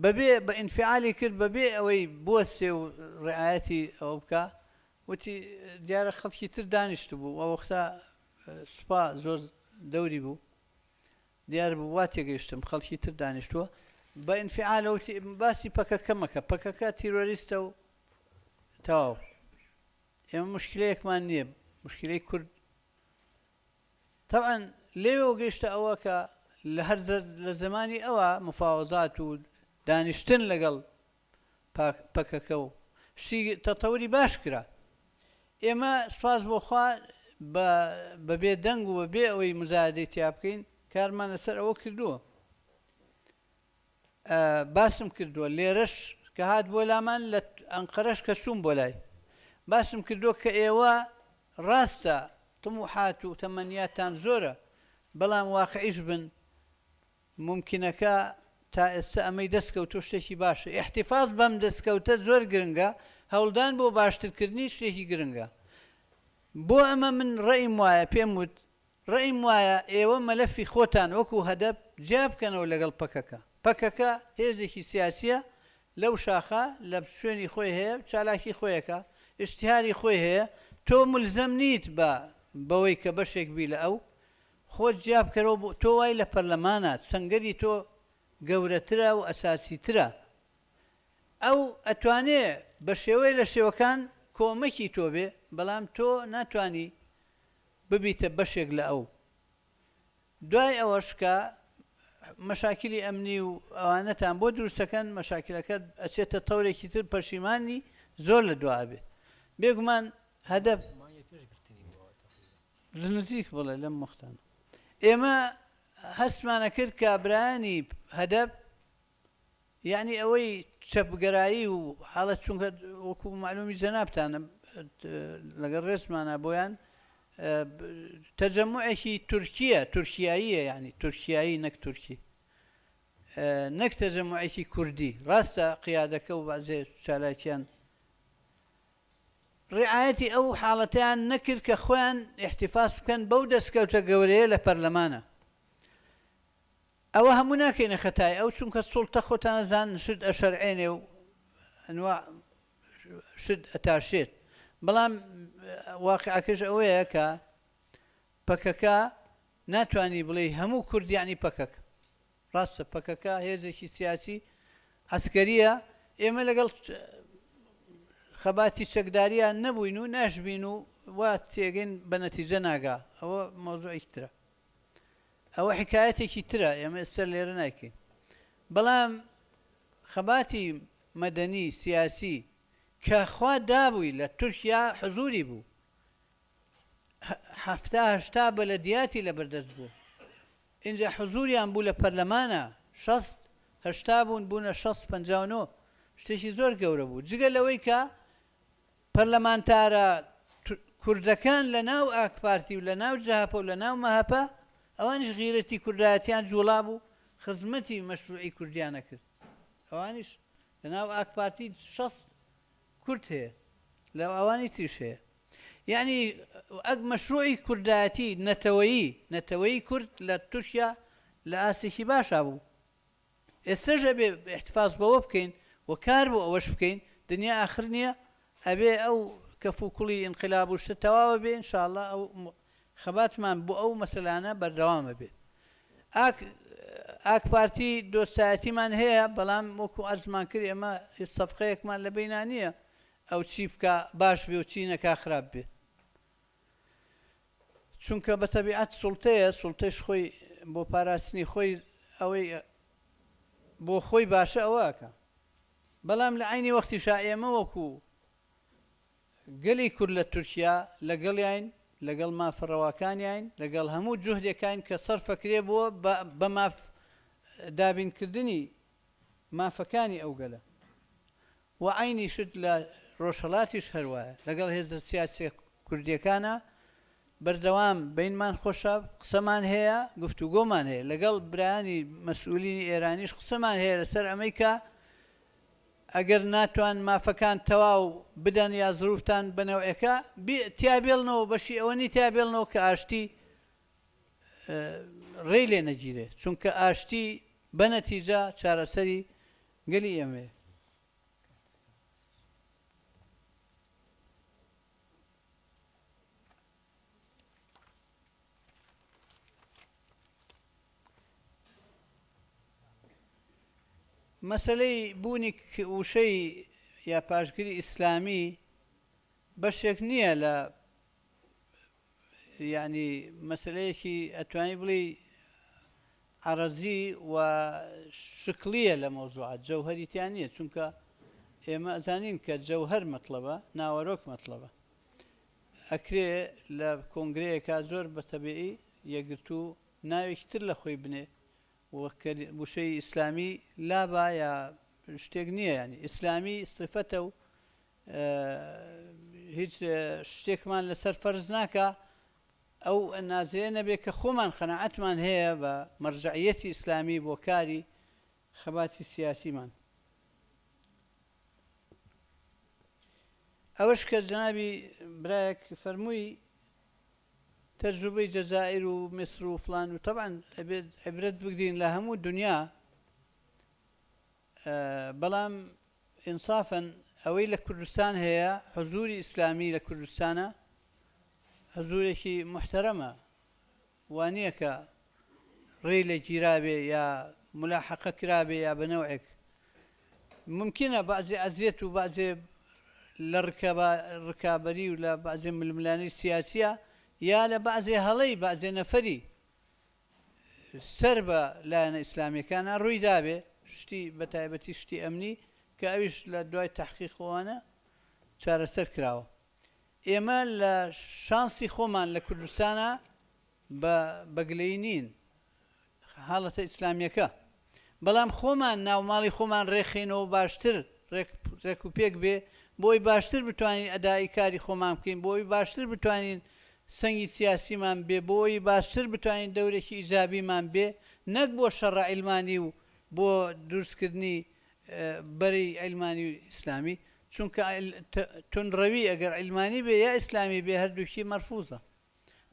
بەبێ بە ئینفعالی کرد بەبێ ئەوەی بوەسێ و ڕعایەتی ئەوە بکە وتی دیارە خەڵکی تر دانیشت بوو ئەو وەختە سوپا زۆر دەوری بوو دیار بوو وا تێگەیشتم خەڵکی تر دانیشتووە بە ئینفعالە وتی باسی پەکەکە مەکە پەکەکە تیرۆریستە و تەواو ئێمە مشکلەیەکمان نییە مشکلەی کورد طبعا لێوە گەیشتە ئەوە کە لە هەر لە زمانی ئەوە مفاوەزات و دانیشتن لەگەڵ پەکەکە و شتی تەتەوری باش کرا ئێمە سپاس بۆ خوا بەبێ دەنگ و بەبێ ئەوەی مزایدەی تیا بکەین کارمان لەسەر ئەوە کردووە باسم کردووە لێرەش کە هات بۆ لامان لە ئەنقەرەش کە چوون بۆ لای باسم کردووە کە ئێوە ڕاستە تموحات و تەمەنیاتان زۆرە بەڵام واقعیش بن ممکنەکە تا ئێستا ئەمەی دەستکەوتۆ شتێکی باشە احتیفاز بەم دەستکەوتە زۆر گرنگە هەوڵدان بۆ باشترکردنی شتێکی گرنگە بۆ ئەمە من ڕێیم وایە پێم وت ڕێیم وایە ئێوە مەلەفی خۆتان وەکو هەدەب جیا بکەنەوە لەگەڵ پەکەکە هێزێکی سیاسیە لەو شاخە لە شوێنی خۆی هەیە چالاکی خۆیەکە ئیشتیهاری خۆی هەیە تۆ ملزەم نیت بەوەی کە بەشێک بی لە ئەو خۆت جیا بکەرەوە تۆ وای لە پەرلەمانات سەنگەری تۆ گەورەترە و ئەساسیترە ئەو ئەتوانێ بە شێوەی لە شێوەکان کۆمەکی تۆ بێ بەڵام تۆ ناتوانی ببیتە بەشێک لە ئەو دوای ئەوەش کە مەشاکلی ئەمنی و ئەوانەتان بۆ دروستەکەن مەشاکلەکە ئەچێتە تەورێکی تر پەشیمانی زۆر لە دوا بێ بێگومان هەدەف نزیک بڵێ لەم مختان ئێمە هەستمانە کرد کە برایانی هەدەب یعنی ئەوەی چەپگەرایی و حاڵەت چونکە وەکو معلومی جەنابتانە لەگەڵ ڕێزمانە بۆیان تەجەموعێکی تورکیاییە یعنی تورکیایی نەک تورکی نەک تەجەموعێکی کوردی ڕاستە قیادەکە و بەعزێ چالاکیان ڕعایەتی ئەو حاڵەتیان نەکرد کە خۆیان احتیفاز بکەن بەو دەستکەوتە گەورەیە لە پەرلەمانە ئەوە هەموو ناکەینە خەتای ئەو چونکە سوڵتە خۆتانەزان شت ئەشەرعێنێ و ئەنواع شت ئەتاشێت بەڵام واقعەکەش ئەوەیە کە پەکەکە ناتوانانی بڵێ هەموو کوردیانی پەکەکە ڕاستە پەکەکە هێزێکی سیاسی عسکەریە ئێمە لەگەڵ خەباتی چەکداریان نەبووین و ناشبین و وا تێگەین بە نەتیجە ناگا ئەوە مۆزوعێکی ترە ئەوە حکایەتێکی ترە ئێمە ئێستا لێرە ناکەین بەڵام خەباتی مەدەنی سیاسی کە خوا دابووی لە تورکیا حزوری بوو هەفتا بەلەدیاتی لەبەردەست بوو اینجا حزوریان بوو لە پەرلەمانە 60 بوونە 659 شتێکی زۆر گەورە بوو جگە لەوەی کە پەرلەمانتارە کوردەکان لە ناو ئاکپارتی و لە ناو جاهاپە و لە ناو مەهەپە ئەوانش غیرەتی کوردایەتیان جوڵا بوو خزمەتی مەشروعی کوردیانە کرد ئەوانیش لە ناو ئاکپارتی 60 کورد هەیە لە ئەوانی تریش هەیە یعنی ئەگ مەشروعی کوردایەتی نەتەوەیی کورد لە تورکیا لە ئاسێکی باشا بوو ئێستاژە بێ احتفاظ بەوە بکەین و کار بۆ ئەوەش بکەین دنیا ئاخر نییە ئەبێ ئەو کەفوکوڵی ئینقلاب و شتە تەواوە بێ ئینشاءالله ئەو خەباتمان بۆ ئەو مەسەلانە بەردەوامە بێت ئاک پارتی دۆستایەتیمان هەیە بەڵام وەکو ئەرزمان کرد ئێمە هیچ سەفقەیەکمان لە بەینا نییە ئەو چی بکە باش بێ و چی نەکا خراپ بێ چونکە بە تەبیعەت سوڵتەیش خۆی بۆ پاراستنی خۆی ئەوەی بۆ خۆی باشە ئەوەکە بەڵام لە عینی وەختیشا ئێمە وەکو گەلی کورد لە تورکیا لەگەڵیان لەگەڵ مافڕەواکانیان لەگەڵ هەموو جوهدەکان کە سەرفەکرێ بووە بە ماف دابینکردنی مافەکانی ئەو گەلە و عینی شت لە ڕۆژهەڵاتیش هەروایە لەگەڵ هێزە سیاسی کوردیەکانە بەردەوام بینمان خۆشە قسەمان هەیە گفتوگۆمان هەیە لەگەڵ برایانی مەسئولینی ئێرانیش قسەمان هەیە لەسەر ئەمریکا ئەگەر ناتوان مافەکان تەواو بدەن یا زروفتان بنەوەیەکە تیابێڵنەوە بەشی ئەوەنی تیابێڵنەوە کە ئاشتی ڕێی لێ نەگیرێ چونکە ئاشتی بەنەتیجە چارەسەری گەلی ئێمێ مەسلەی بوونی وشەی یا پاشگیری ئیسلامی بەشێک نییە لە یعنی مەسلەیەکی ئەتوانی بڵێ عەرەزی و شکلیە لە مۆزوعات جەوهەریتیان نییە چونکە ئێمە ئەزانین کە جەوهەر مەطلبە ناوەرۆک مەطلبە ئەکرێ لە کۆنگرەیەکە زۆر بەتەبیعی یەکگرتو ناوێکی تر لە خۆی بنێ وشەی ئیسلامی لابا یا شتێک نییە ینی ئیسلامی صفەتە و هیچ شتێکمان لەسەر فەرز ناکە ئەو نازرێ نەبێ کە خۆمان خەناعەتمان هەیە بە مەرجەعیەتی ئیسلامی بۆ کاری خەباتی سیاسیمان ئەوەش کە جەنابی برایەک فەرمووی تەجروبەی جەزائیر و میسر و فلان و طبعا عیبرەت بگرین لە هەموو دنیا بەڵام ئینسافەن ئەوەی لە کوردستان هەیە حزوری ئیسلامی لە کوردستانە حزورێکی محتەرەمە وانییە کە ڕێی لە گیرابێ یا ملاحەقە کرابێ یا بەنەوەیەک ممکنە بەعزێ ئەزیەت و بەعزێ لە ڕکابەری و لە بەعزێ ململانی سیاسیە یا لە بەعزێ هەڵەی بەعزێ نەفەری سەر بە لایەنە ئیسلامیەکانە ڕووی دابێ شتی بەتایبەتی شتی ئەمنی کە ئەویش لە دوای تەحقیقەوانە چارەسەر کراوە ئێمە لە شانسی خۆمان لە کوردستانە بەگلەی نین حاڵەتە ئیسلامیەکە بەڵام خۆمان ناوماڵی خۆمان ڕێخینەوە باشتر ڕێک و پێک بێ بۆی باشتر بتوانین ئەدای کاری خۆمان بکەین بۆی باشتر بتوانین سەنگی سیاسیمان بێ بۆی باشتر بتوانین دەورێکی ئیجابیمان بێ نەک بۆ شەڕە عیلمانی و بۆ دروستکردنی بەری عیلمانی و ئیسلامی چونکە تونڕەوی ئەگەر عیلمانی بێ یا ئیسلامی بێ هەردووکی مەرفوزە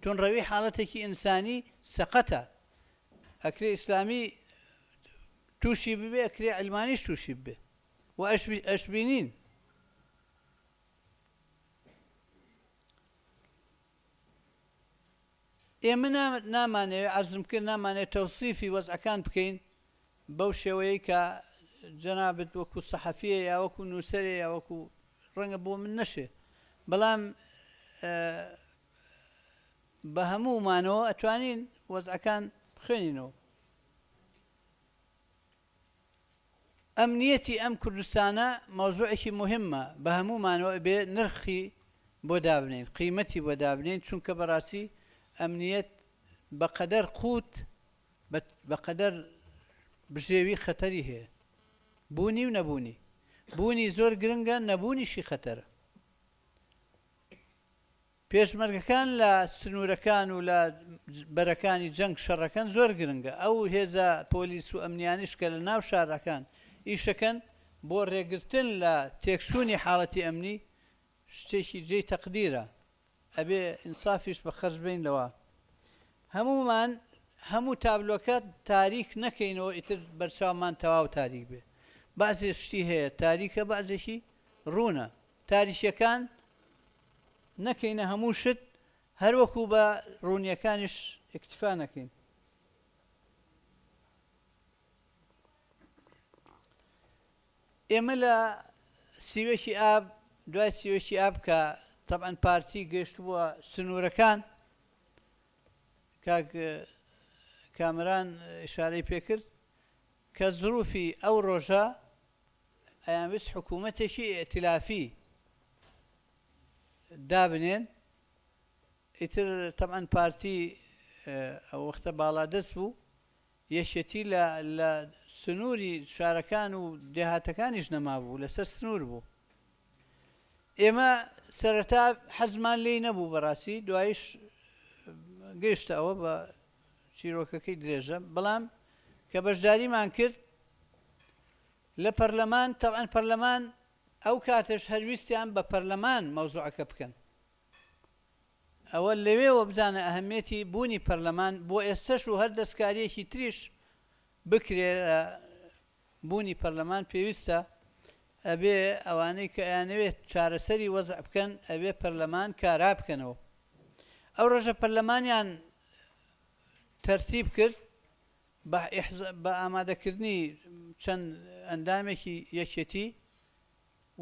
تونڕەوی حاڵەتێکی ئینسانی سەقەتە ئەکرێ ئیسلامی تووشی ببێ ئەکرێ عیلمانیش تووشی ببێ و ئەشبینین ئێمە نامانەوێت عەرزم کرد نامانێت تەوسیفی وەزعەکان بکەین بەو شێوەیەی کە جەنابەت وەکو سەحەفیە یا وەکو نووسەرێ یا وەکو ڕەنگە بۆ من نەشێ بەڵام بە هەموومانەوە ئەتوانین وەزعەکان بخوێنینەوە ئەمنیەتی ئەم کوردستانە مەوزوعێکی مهمە بە هەموومانەوە بێ نرخی بۆ دابنین قیمەتی بۆ دابنین چونکە بەڕاستی ئەمنیەت بەقەدەر قوت بەقەدەر بژێوی خەتەری هەیە بوونی و نەبوونی بوونی زۆر گرنگە نەبوونیشی خەتەرە پێشمەرگەکان لە سنوورەکان و لە بەرەکانی جەنگ شەڕەکان زۆر گرنگە ئەو هێزە پۆلیس و ئەمنیانیش کە لە ناو شارەکان ئیشەکەن بۆ ڕێگرتن لە تێکسوونی حاڵەتی ئەمنی شتێکی جێی تەقدیرە ئەبێ ئینسافیش بە خەرج بین لەوە هەمومان هەموو تابلۆکە تاریک نەکەینەوە ئیتر بەرچاومان تەواو تاریک بێ بەعزێ شتی هەیە تاریکە بەعزێکی ڕوونە تاریکیەکان نەکەینە هەموو شت هەروەکو بە ڕوونیەکانیش ئیکتیفا نەکەین ئێمە لە سیوێکی ئاب دوای سیوێکی ئاب کە طبعا پارتی گەشت بووە سنوورەکان کاک کامران ئشارەی پێکرد کە زروفی ئەو ڕۆژە ئەیانویست حکوومەتێکی ئێتلافی دابنێن ئیتر طبعا پارتی ئەو وەختە باڵادەست بوو یەکێتی لە سنووری شارەکان و دێهاتەکانیش نەمابوو لەسەر سنوور بوو ئێمە سەرەتا حەزمان لێی نەبوو بەڕاستی دوایش گەیشتە ئەوە بە چیرۆکەکەی درێژە بەڵام کە بەشداریمان کرد لە پەرلەمان تەبعاً پەرلەمان ئەو کاتەش هەرویستیان بە پەرلەمان مەوزوعەکە بکەن ئەوە لەوێەوە بزانە ئەهەمیەتی بوونی پەرلەمان بۆ ئێستش و هەر دەستکاریەکی تریش بکرێ بوونی پەرلەمان پێویستە ئەبێ ئەوانەی کە ئەیانەوێت چارەسەری وەزع بکەن ئەبێ پەرلەمان کارا بکەنەوە ئەو ڕۆژە پەرلەمانیان تەرتیب کرد بە ئامادەکردنی چەند ئەندامێکی یەکێتی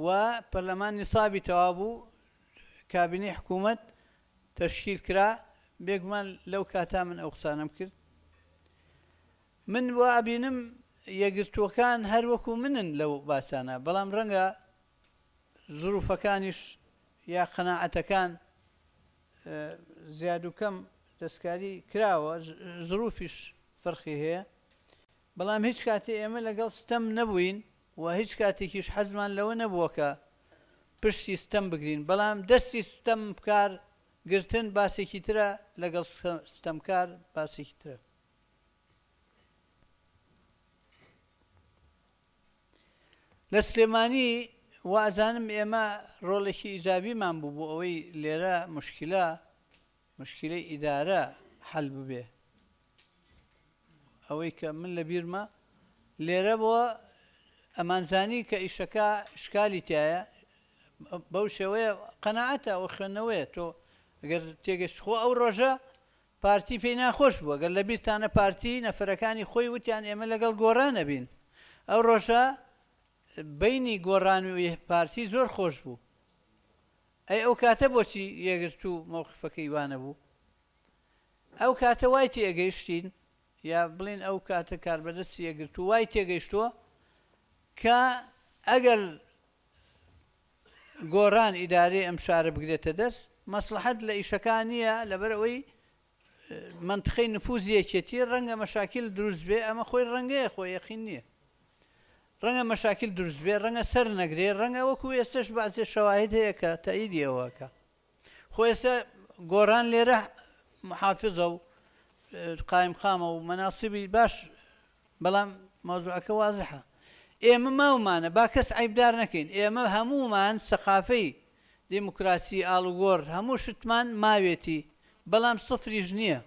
و پەرلەمان نیسابی تەواو بوو کابینی حکوومەت تەشکیل کرا بێگومان لەو کاتا من ئەو قسانەم کرد من وابینم یەکگرتووەکان هەر وەکو منن لەو باسانە بەڵام ڕەنگە زروفەکانیش یا قەناعەتەکان زیاد و کەم دەستکاری کراوە زروفیش فەرقی هەیە بەڵام هیچ کاتێ ئێمە لەگەڵ ستەم نەبووین و هیچ کاتێکیش حەزمان لەوە نەبووە کە پشتی ستەم بگرین بەڵام دەستی ستەم بکار گرتن باسێکی ترە لەگەڵ ستەمکار باسێکی ترە لە سلێمانی وازانم ئێمە ڕۆڵێکی ئیجابیمان بوو بۆ ئەوەی لێرە مشکلەی ئیدارە حەل ببێ ئەوەی کە من لە بیرمە لێرە بۆ ئەمانزانی کە ئیشەکە شکالی تایە بەو شێوەیە قەناعەتە ئەو خوێندنەوەیە تۆ ئەگەر تێگەشت خۆ ئەو ڕۆژە پارتی پێی ناخۆش بووە گەر لە بیرتانە پارتی نەفەرەکانی خۆی وتیان ئێمە لەگەڵ گۆڕانە بین ئەو ڕۆژە بینی گۆڕان و پارتی زۆر خۆش بوو ئەی ئەو کاتە بۆچی یەگرت و مەوقفەکەی وانە بوو ئەو کاتە وای تێگەیشتین یا بڵین ئەو کاتە کاربەدەستی یەگرت و وای تێگەیشتووە کە ئەگەر گۆڕان ئیدارەی ئەم شارە بگرێتە دەست مەسلحەت لە ئیشەکان نییە لەبەر ئەوەی منتخەی نفوزی یەکێتی ڕەنگە مەشاکل دروست بێ ئەمە خۆی ڕەنگەیە خۆی یەقین نییە ڕەنگە مەشاکل دروست بێ ڕەنگە سەر نەگرێ ڕەنگە وەکو ئێستش بەعزێ شەواهید هەیە کە تەئیدیەوەکە خۆ ئێستا گۆڕان لێرە محافظە و قایمقامە و مەناسبی باش بەڵام مەوزوعەکە وازحە ئێمە ماومانە با کەس عیبدار نەکەین ئێمە هەمومان سەقافەی دیموکراسی ئاڵوگۆڕ هەموو شتمان ماوێتی بەڵام سفریش نییە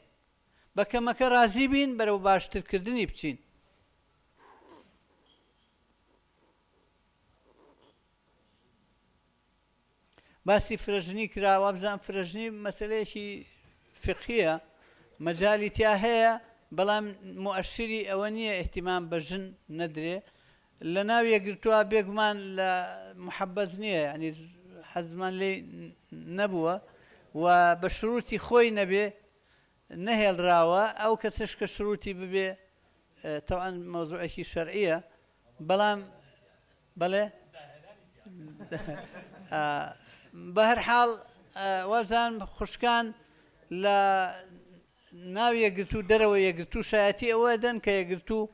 بە کەمەکە رازی بین بەرەو باشترکردنی بچین باسی فرەژنی کراوە بزان فرەژنی مەسەلەیەکی فقهیە مەجالی تیا هەیە بەڵام مؤشری ئەوە نییە احتیمام بە ژن نەدرێ لە ناو یەکگرتووە بێگومان لە محەبەز نییە ینی حەزمان لێ نەبووە و بە شروتی خۆی نەبێ نەهێڵراوە ئەو کەسش کە شروتی ببێ تەوان مەوزوعێکی شەرعیە بەڵام بەڵێ بە هەر حاڵ وەزان خوشکان لە ناو یەکگرتوو دەرەوە یەکگرتوو شایەتی ئەوە دەن کە یەکگرتوو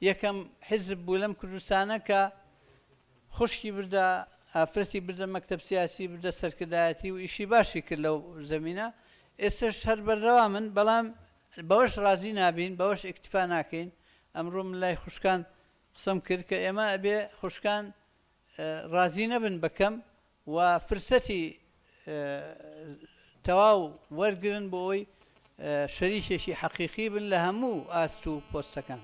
یەکەم حیزب بوو لەم کوردستانە کە خوشکی بردە ئافرەتی بردە مەکتەب سیاسی بردە سەرکردایەتی و ئیشی باشی کرد لەو زەمینە ئێستش هەر بەردەوا من بەڵام بەوەش رازی نابین بەوەش ئیکتیفا ناکەین ئەمڕۆ من لای خوشکان قسەم کرد کە ئێمە ئەبێ خوشکان رازی نەبن بەکەم و فرسەتی تەواو وەرگرن بۆ ئەوەی شەریکێکی حەقیقی بن لە هەموو ئاست و پۆستەکان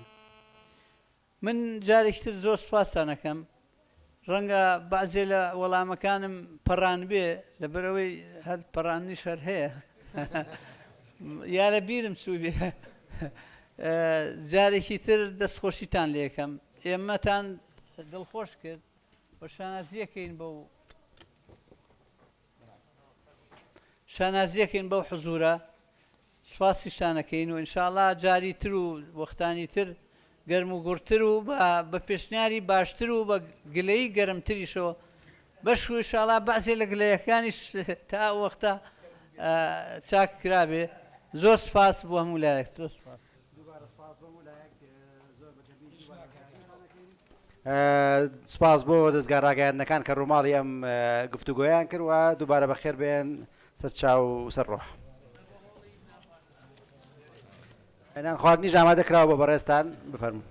من جارێکتر زۆر سوپاسان دەکەم ڕەنگە بەعزێ لە وەڵامەکانم پەڕان بێ لەبەرەوەی هەر پەڕانیش هەر هەیە یا لە بیرم چوو بێ جارێکی تر دەستخۆشیتان لێ یەکەم ئێمەتان دڵخۆش کرد بە شانازیەکەین بەو شانازیەکەین بەو حزورە سوپاسیشتانەکەین و ئینشاءڵڵا جاری تر و وەختانی تر گەرم و گورتر و بە پێشنیاری باشتر و بە گلەی گەرمتریشەوە بەش و ئینشاءڵڵا بەعزێ لە گلەیەکانیش تا وەختە چاک کرابێ زۆر سپاس بۆ هەموو لایەک زۆر سپاس سپاس بۆ دەستگا ڕاگەیاندنەکان کە ڕووماڵی ئەم گفتوگۆیان کرد و دووبارە بەخێر بێن سەر چاو و سەر ڕۆح. خواردنیش ئامادە کراوە بۆ بەڕێستان بفەرمون.